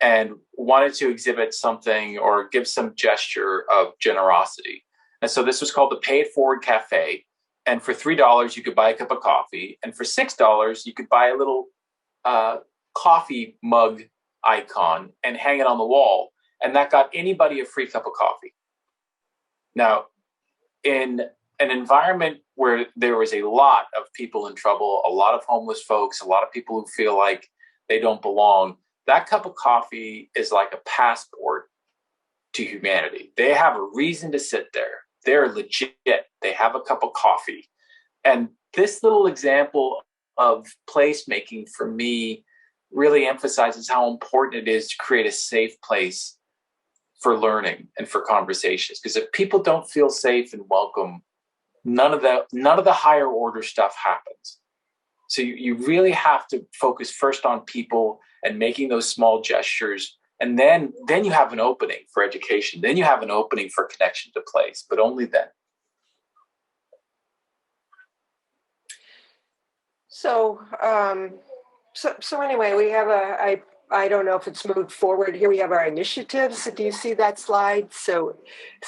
and wanted to exhibit something or give some gesture of generosity. And so this was called the Pay It Forward Cafe. And for $3, you could buy a cup of coffee. And for $6, you could buy a little coffee mug icon and hang it on the wall. And that got anybody a free cup of coffee. Now, in an environment where there was a lot of people in trouble, a lot of homeless folks, a lot of people who feel like they don't belong, that cup of coffee is like a passport to humanity. They have a reason to sit there. They're legit. They have a cup of coffee. And this little example of placemaking for me really emphasizes how important it is to create a safe place for learning and for conversations. Because if people don't feel safe and welcome, none of the higher order stuff happens. So you really have to focus first on people and making those small gestures. And then you have an opening for education. Then you have an opening for connection to place, but only then. So anyway, we have I don't know if it's moved forward here. We have our initiatives. Do you see that slide? So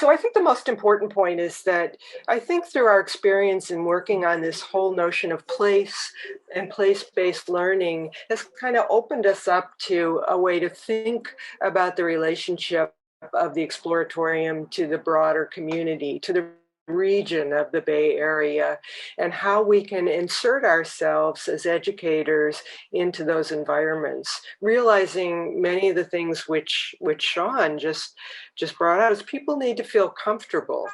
I think the most important point is that I think through our experience in working on this whole notion of place and place-based learning has kind of opened us up to a way to think about the relationship of the Exploratorium to the broader community, to the region of the Bay Area, and how we can insert ourselves as educators into those environments, realizing many of the things which Shawn just brought out is people need to feel comfortable.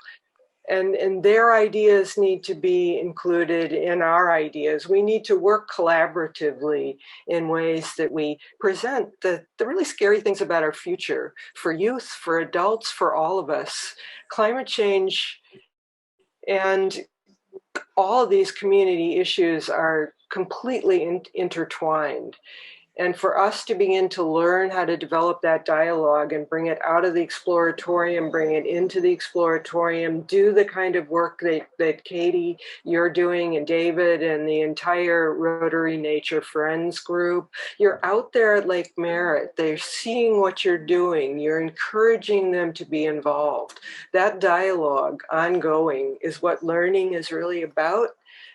And their ideas need to be included in our ideas. We need to work collaboratively in ways that we present the really scary things about our future for youth, for adults, for all of us. Climate change and all of these community issues are completely intertwined. And for us to begin to learn how to develop that dialogue and bring it out of the exploratorium, bring it into the exploratorium, do the kind of work that Katie, you're doing, and David, and the entire Rotary Nature Friends group. You're out there at Lake Merritt. They're seeing what you're doing. You're encouraging them to be involved. That dialogue ongoing is what learning is really about.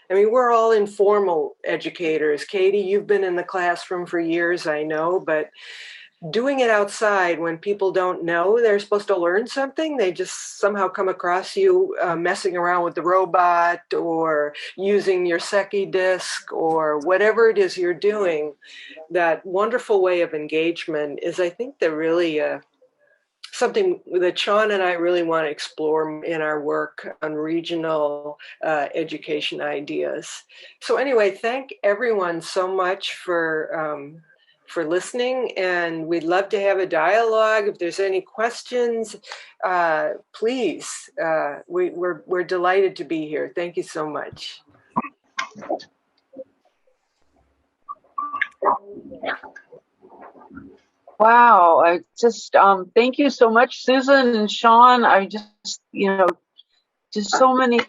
I mean, we're all informal educators. Katie, you've been in the classroom for years, I know, but doing it outside when people don't know they're supposed to learn something, they just somehow come across you messing around with the robot or using your Secchi disc or whatever it is you're doing. That wonderful way of engagement is, I think, the really something that Shawn and I really want to explore in our work on regional education ideas. So anyway, thank everyone so much for listening, and we'd love to have a dialogue. If there's any questions, please, we're delighted to be here. Thank you so much. Wow, I just thank you so much, Susan and Shawn. I just, just so many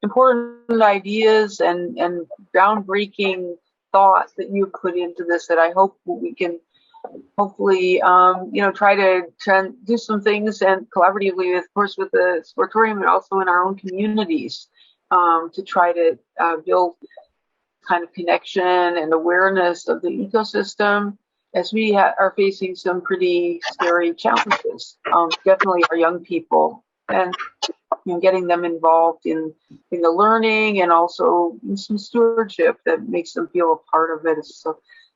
important ideas and groundbreaking thoughts that you put into this that I hope we can hopefully, try to do some things and collaboratively, of course, with the Exploratorium, but also in our own communities to try to build kind of connection and awareness of the ecosystem as we are facing some pretty scary challenges. Definitely our young people, and getting them involved in the learning and also in some stewardship that makes them feel a part of it is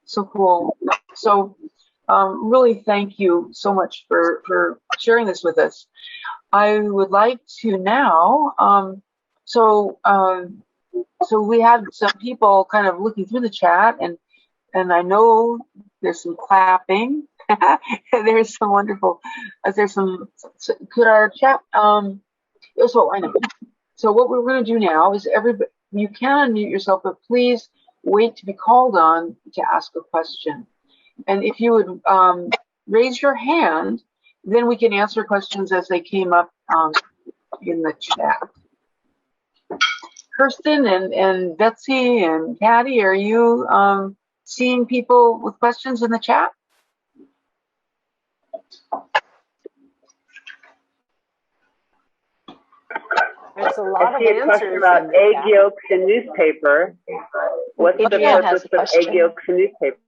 so cool. So really thank you so much for sharing this with us. I would like to now, so we have some people kind of looking through the chat, and I know there's some clapping. There's some wonderful, could our chat, so I know. So what we're going to do now is you can unmute yourself, but please wait to be called on to ask a question. And if you would raise your hand, then we can answer questions as they came up in the chat. Kirsten and Betsy and Patty, are you seeing people with questions in the chat? There's a lot of answers. I see a question about egg yolks in newspaper. What's the purpose of egg yolks in newspaper?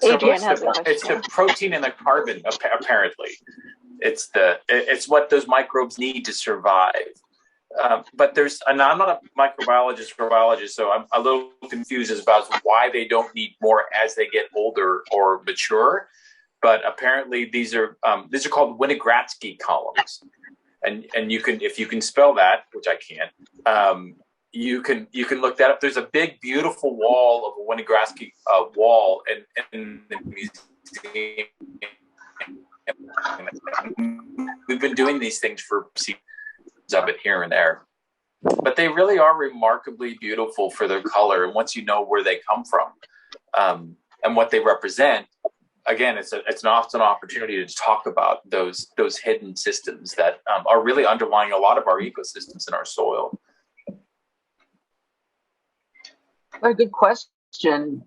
Adrian has a question. It's the protein and the carbon, apparently. It's what those microbes need to survive. But I'm not a microbiologist or biologist, so I'm a little confused as about why they don't need more as they get older or mature. But apparently these are called Wintergrass columns, and you can, if you can spell that, which I can't, you can look that up. There's a big, beautiful wall of a Wintergrass wall in the museum. We've been doing these things for seasons of it here and there, but they really are remarkably beautiful for their color. And once you know where they come from and what they represent, again, it's an often opportunity to talk about those hidden systems that are really underlying a lot of our ecosystems in our soil. A good question.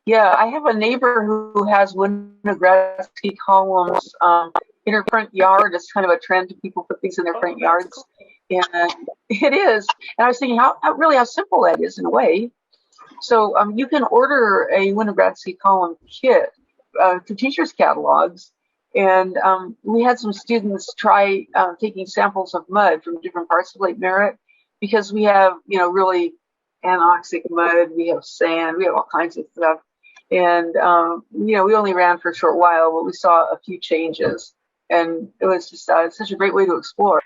Yeah, I have a neighbor who has Wintergrass columns in her front yard. It's kind of a trend to people put things in their front yards, and it is. And I was thinking how simple that is in a way. So you can order a Wintergrass column kit to teachers' catalogs, and we had some students try taking samples of mud from different parts of Lake Merritt, because we have really anoxic mud, we have sand, we have all kinds of stuff. And, you know, we only ran for a short while, but we saw a few changes. And it was just such a great way to explore.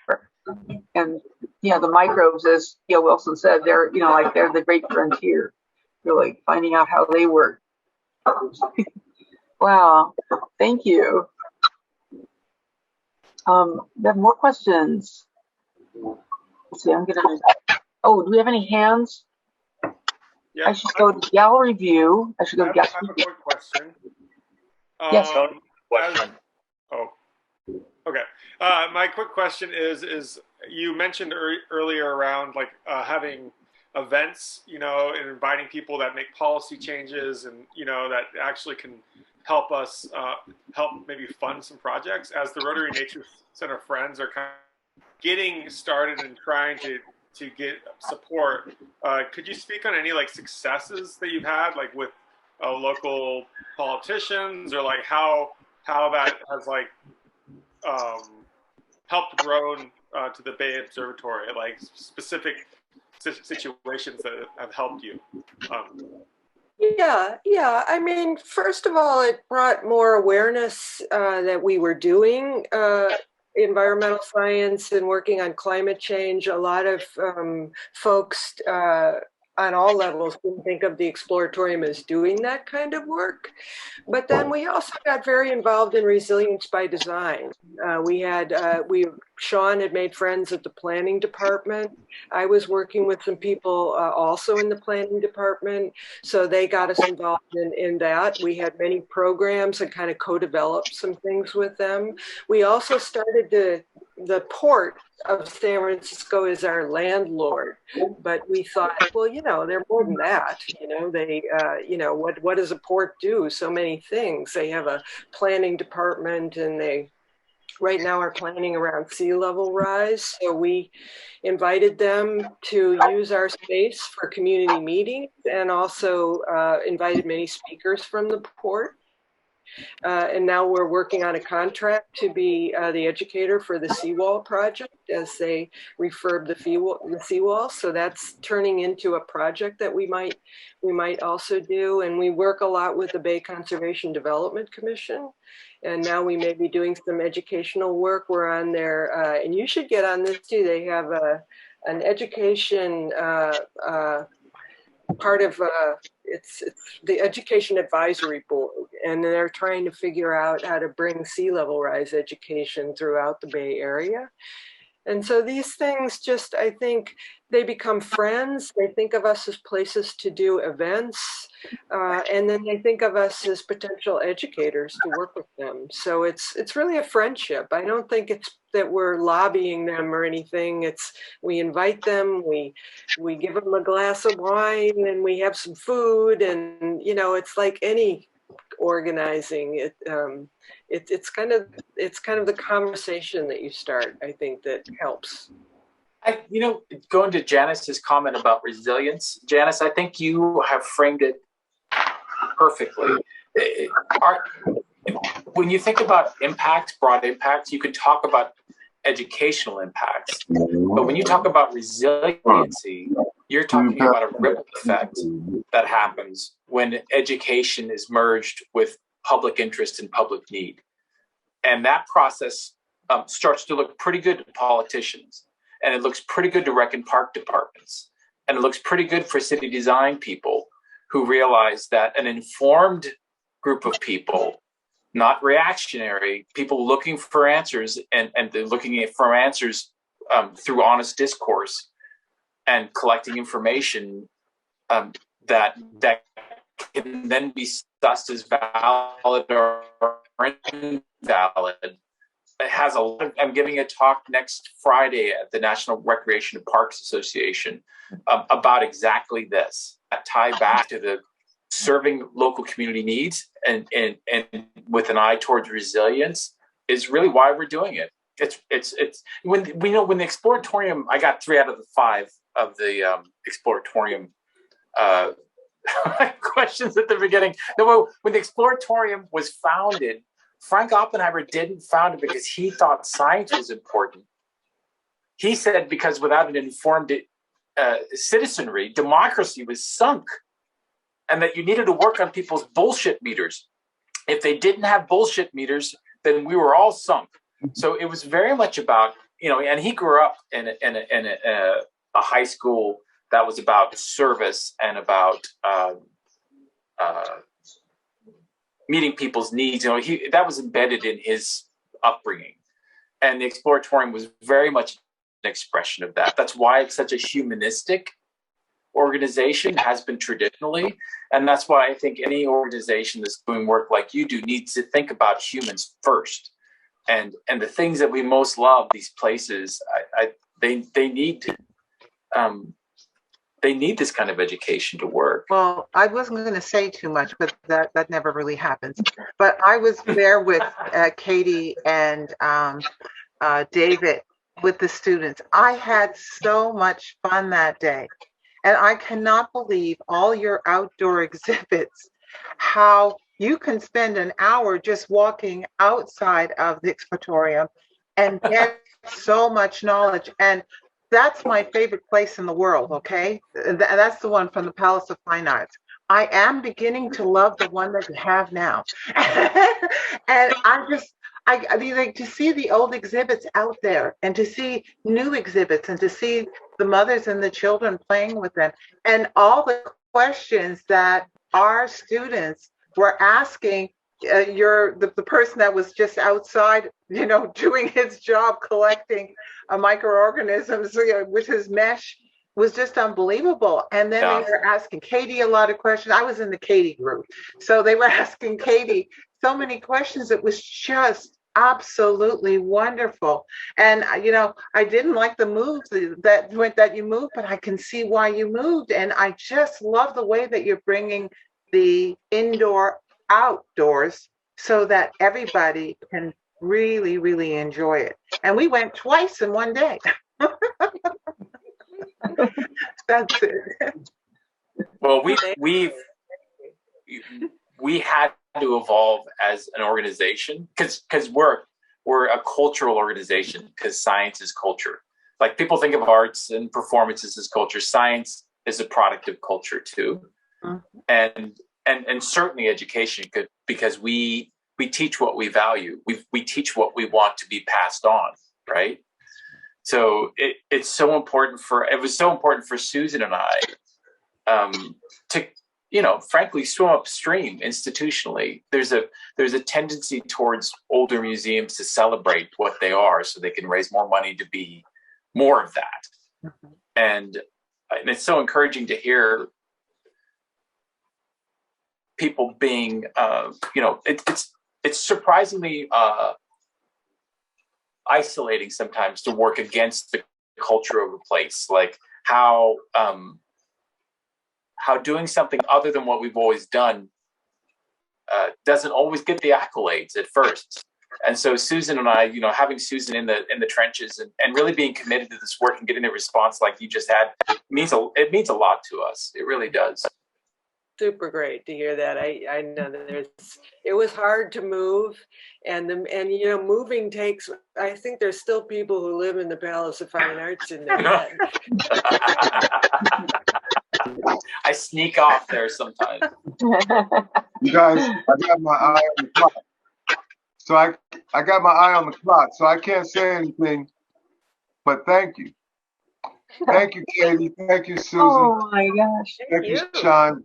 And, you know, the microbes, as Gail Wilson said, they're, you know, like they're the great frontier. You're like finding out how they work. Wow, thank you. We have more questions. Let's see, I'm gonna, oh, do we have any hands? Yeah, I should go to gallery view. I should go to gallery view. I have a quick question. Yes. Okay. My quick question is you mentioned earlier around like having events, you know, and inviting people that make policy changes and, you know, that actually can help us help maybe fund some projects. As the Rotary Nature Center Friends are kind of getting started and trying to get support, could you speak on any like successes that you've had, like with local politicians, or like how that has like helped grow to the Bay Observatory, like specific situations that have helped you? Yeah. I mean, first of all, it brought more awareness that we were doing environmental science and working on climate change. A lot of folks on all levels didn't think of the Exploratorium as doing that kind of work. But then we also got very involved in resilience by design. Shawn had made friends at the planning department. I was working with some people also in the planning department, so they got us involved in that. We had many programs and kind of co-developed some things with them. We also started the port of San Francisco is our landlord, but we thought, well, you know, they're more than that. You know, they, you know, what does a port do? So many things. They have a planning department, and they right now are planning around sea level rise. So we invited them to use our space for community meetings, and also invited many speakers from the port. And now we're working on a contract to be the educator for the seawall project as they refurb the seawall. So that's turning into a project that we might also do. And we work a lot with the Bay Conservation Development Commission. And now we may be doing some educational work. We're on there, and you should get on this too. They have an education part of it's the Education Advisory Board, and they're trying to figure out how to bring sea level rise education throughout the Bay Area. And so these things just, I think, they become friends. They think of us as places to do events, and then they think of us as potential educators to work with them. So it's really a friendship. I don't think it's that we're lobbying them or anything. It's we invite them, we give them a glass of wine, and we have some food, and you know, it's like any organizing. It's kind of the conversation that you start, I think, that helps. You know, going to Janice's comment about resilience, Janice, I think you have framed it perfectly. When you think about impacts, broad impacts, you can talk about educational impacts. But when you talk about resiliency, you're talking about a ripple effect that happens when education is merged with public interest and public need. And that process starts to look pretty good to politicians. And it looks pretty good to rec and park departments. And it looks pretty good for city design people who realize that an informed group of people, not reactionary, people looking for answers, and they're looking for answers through honest discourse and collecting information that can then be sussed as valid or invalid. It has a lot. I'm giving a talk next Friday at the National Recreation and Parks Association about exactly this. That tie back to the serving local community needs and with an eye towards resilience is really why we're doing it. It's when the Exploratorium, I got 3 out of the 5 of the Exploratorium questions at the beginning. No, when the Exploratorium was founded, Frank Oppenheimer didn't found it because he thought science was important. He said because without an informed citizenry, democracy was sunk. and that you needed to work on people's bullshit meters. If they didn't have bullshit meters, then we were all sunk. So it was very much about, and he grew up in a high school that was about service and about meeting people's needs. That was embedded in his upbringing. And the Exploratorium was very much an expression of that. That's why it's such a humanistic organization, has been traditionally. And that's why I think any organization that's doing work like you do needs to think about humans first. And the things that we most love, these places, they need this kind of education to work. Well, I wasn't going to say too much, but that never really happens. But I was there with Katie and David with the students. I had so much fun that day. And I cannot believe all your outdoor exhibits, how you can spend an hour just walking outside of the Exploratorium and get so much knowledge. And that's my favorite place in the world, okay? That's the one from the Palace of Fine Arts. I am beginning to love the one that you have now. And I mean, like, to see the old exhibits out there and to see new exhibits and to see the mothers and the children playing with them and all the questions that our students were asking the person that was just outside, doing his job collecting microorganisms with his mesh was just unbelievable. And then they were asking Katie a lot of questions. I was in the Katie group. So they were asking Katie so many questions. It was just absolutely wonderful. And, I didn't like the moves that you moved, but I can see why you moved. And I just love the way that you're bringing the indoor outdoors so that everybody can really, really enjoy it. And we went twice in one day. That's it. Well, we had to evolve as an organization because we're a cultural organization, because science is culture. Like, people think of arts and performances as culture. Science is a product of culture too. Mm-hmm. And certainly education could, because we teach what we value. We teach what we want to be passed on, right? So it's so important it was so important for Susan and I to, frankly, swim upstream institutionally. There's a tendency towards older museums to celebrate what they are so they can raise more money to be more of that. Mm-hmm. And it's so encouraging to hear people being, it's surprisingly isolating sometimes to work against the culture of a place, like how doing something other than what we've always done doesn't always get the accolades at first. And so Susan and I, having Susan in the trenches and really being committed to this work and getting a response like you just had it means a lot to us. It really does. Super great to hear that. I know that it was hard to move, and moving takes. I think there's still people who live in the Palace of Fine Arts in their head. I sneak off there sometimes. You guys, I got my eye on the clock. So I got my eye on the clock, so I can't say anything, but thank you. Thank you, Katie. Thank you, Susan. Oh my gosh. Thank you, Shawn.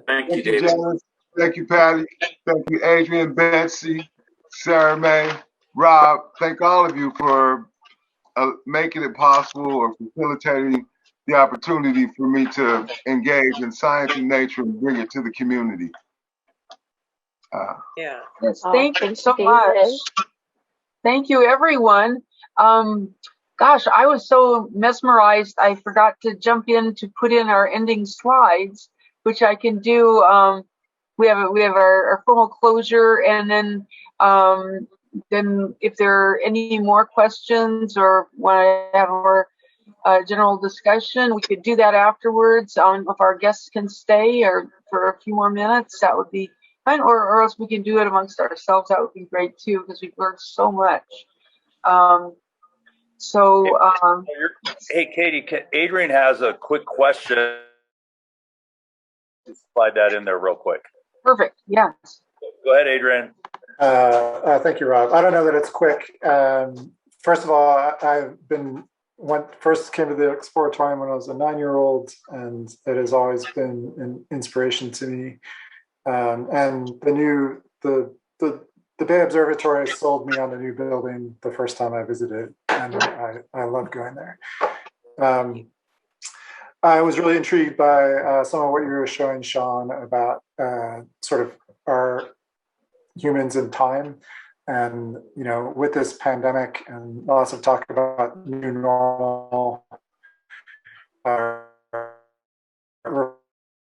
Thank you, David. Janice. Thank you, Patty. Thank you, Adrian, Betsy, Sarah May, Rob. Thank all of you for making it possible or facilitating the opportunity for me to engage in science and nature and bring it to the community. Yes, thank you so much. Thank you, everyone. Gosh, I was so mesmerized, I forgot to jump in to put in our ending slides, which I can do. We have our formal closure, and then if there are any more questions or want to have more general discussion, we could do that afterwards. If our guests can stay or for a few more minutes, that would be fine, or else we can do it amongst ourselves. That would be great too, because we've learned so much. Hey, Katie, Adrian has a quick question. slide that in there real quick. Perfect. Yes. Go ahead, Adrian. Thank you, Rob. I don't know that it's quick. First of all, first came to the Exploratorium when I was a 9-year-old, and it has always been an inspiration to me. And the Bay Observatory sold me on the new building the first time I visited, and I love going there. I was really intrigued by some of what you were showing, Shawn, about sort of our humans in time. And, with this pandemic and lots of talk about new normal,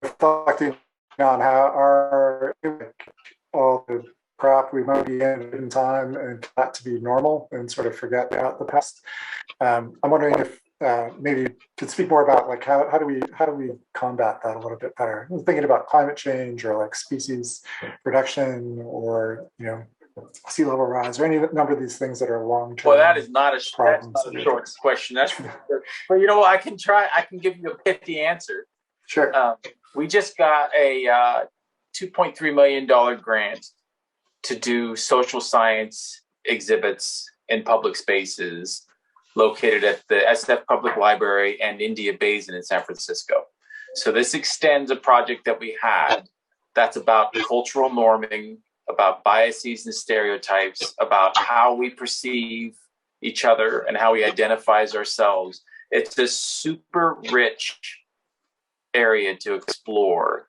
reflecting on how all the crap we might be in time and that to be normal and sort of forget about the past. I'm wondering if maybe you could speak more about like how do we combat that a little bit better? I'm thinking about climate change or like species reduction or sea level rise or any number of these things that are long term. Well, that is not a short question. That's but I can give you a pithy answer. Sure. We just got a $2.3 million grant to do social science exhibits in public spaces located at the SF Public Library and India Basin in San Francisco. So this extends a project that we had that's about cultural norming, about biases and stereotypes, about how we perceive each other and how we identify as ourselves. It's a super rich area to explore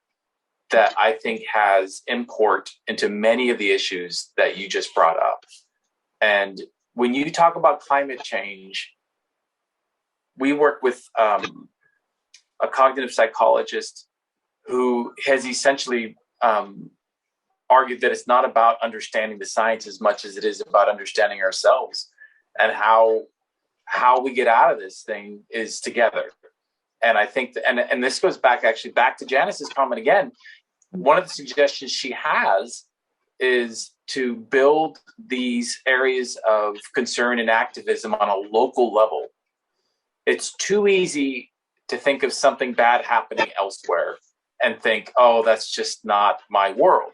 that I think has import into many of the issues that you just brought up. And when you talk about climate change, we work with a cognitive psychologist who has essentially argued that it's not about understanding the science as much as it is about understanding ourselves, and how we get out of this thing is together. And I think and this goes back to Janice's comment again. One of the suggestions she has is to build these areas of concern and activism on a local level. It's too easy to think of something bad happening elsewhere and think, oh, that's just not my world.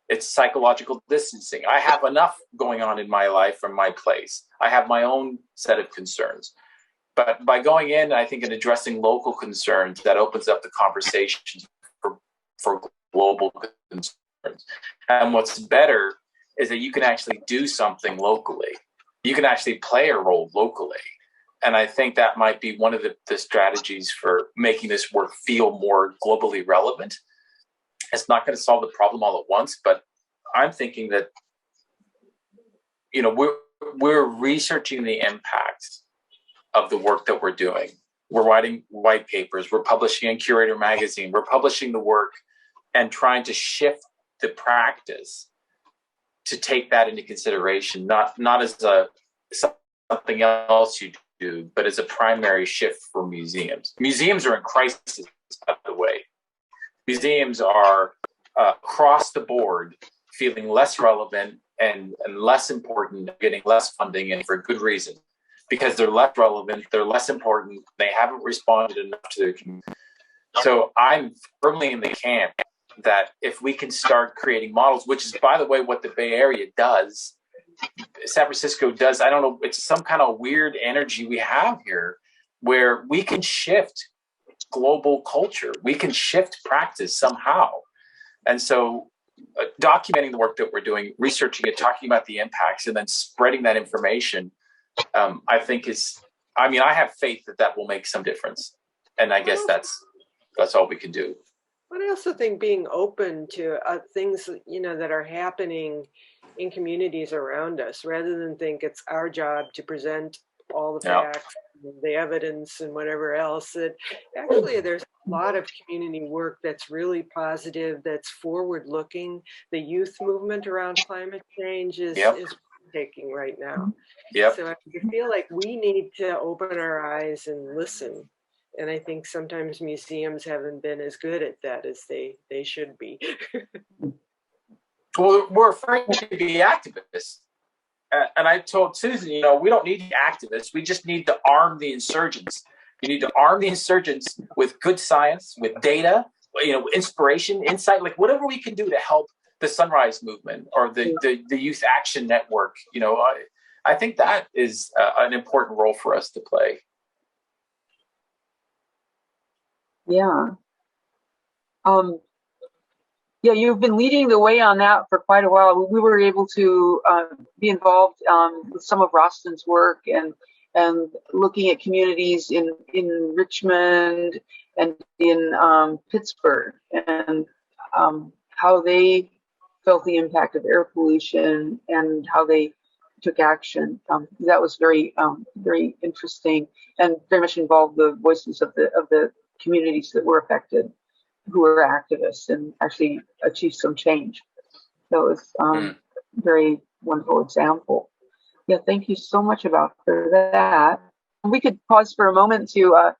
It's psychological distancing. I have enough going on in my life from my place. I have my own set of concerns. But by going in, I think, and addressing local concerns, that opens up the conversations for global concerns. And what's better is that you can actually do something locally. You can actually play a role locally. And I think that might be one of the strategies for making this work feel more globally relevant. It's not going to solve the problem all at once, but I'm thinking that, we're researching the impact of the work that we're doing. We're writing white papers. We're publishing in Curator magazine. We're publishing the work and trying to shift the practice to take that into consideration, not as something else you do, but as a primary shift for museums. Museums are in crisis, by the way. Museums are across the board feeling less relevant and less important, getting less funding, and for good reason. Because they're less relevant, they're less important, they haven't responded enough to their community. So I'm firmly in the camp that if we can start creating models, which is, by the way, what the Bay Area does, San Francisco does, I don't know, it's some kind of weird energy we have here where we can shift global culture. We can shift practice somehow. And so documenting the work that we're doing, researching it, talking about the impacts, and then spreading that information, I think I have faith that will make some difference. And I guess that's all we can do. But I also think being open to things, that are happening in communities around us, rather than think it's our job to present all the facts, the evidence, and whatever else. That actually there's a lot of community work that's really positive, that's forward-looking. The youth movement around climate change is taking right now. So I feel like we need to open our eyes and listen. And I think sometimes museums haven't been as good at that as they should be. Well, we're afraid to be activists. And I told Susan, we don't need activists. We just need to arm the insurgents. You need to arm the insurgents with good science, with data, inspiration, insight, like whatever we can do to help the Sunrise Movement or the Youth Action Network. I think that is an important role for us to play. Yeah. Yeah, you've been leading the way on that for quite a while. We were able to be involved with some of Roston's work and looking at communities in Richmond and in Pittsburgh and how they felt the impact of air pollution and how they took action. That was very interesting and very much involved the voices of the communities that were affected, who were activists and actually achieved some change. So it was very wonderful example. Yeah, thank you so much for that. We could pause for a moment to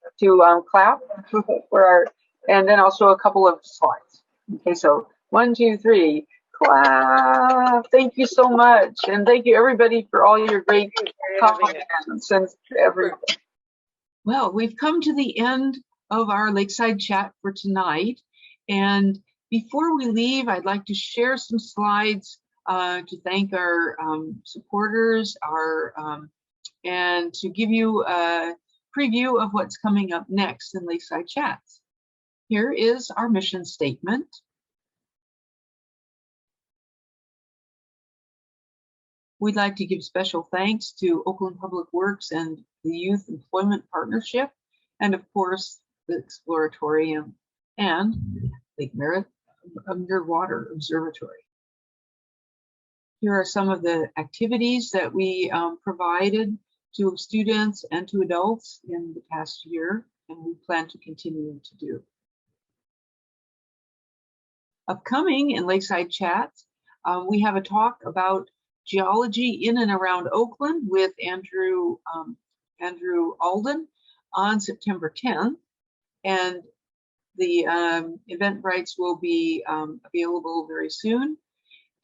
clap for our, and then I'll show a couple of slides. Okay, so 1, 2, 3, clap. Thank you so much, and thank you everybody for all your great comments and everything. Well, we've come to the end of our Lakeside chat for tonight. And before we leave, I'd like to share some slides to thank our supporters, and to give you a preview of what's coming up next in Lakeside Chats. Here is our mission statement. We'd like to give special thanks to Oakland Public Works and the Youth Employment Partnership, and of course, the Exploratorium and Lake Merritt Underwater Observatory. Here are some of the activities that we provided to students and to adults in the past year, and we plan to continue to do. Upcoming in Lakeside Chats, we have a talk about geology in and around Oakland with Andrew Alden on September 10th, and the event rights will be available very soon.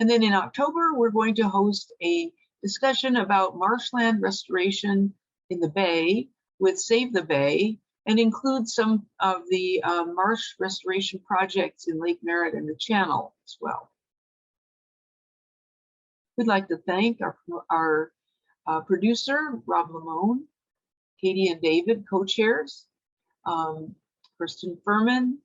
And then in October, we're going to host a discussion about marshland restoration in the Bay with Save the Bay, and include some of the marsh restoration projects in Lake Merritt and the Channel as well. We'd like to thank our producer, Rob Lamone, Katie and David, co-chairs, Kristen Furman,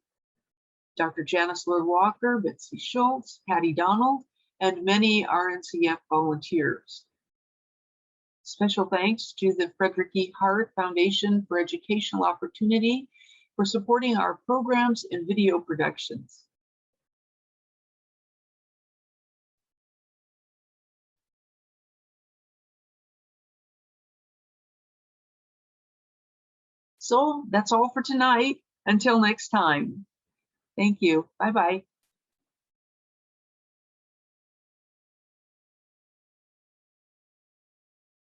Dr. Janice Lord Walker, Betsy Schultz, Patty Donald, and many RNCF volunteers. Special thanks to the Frederick E. Hart Foundation for Educational Opportunity for supporting our programs and video productions. So that's all for tonight. Until next time. Thank you. Bye-bye.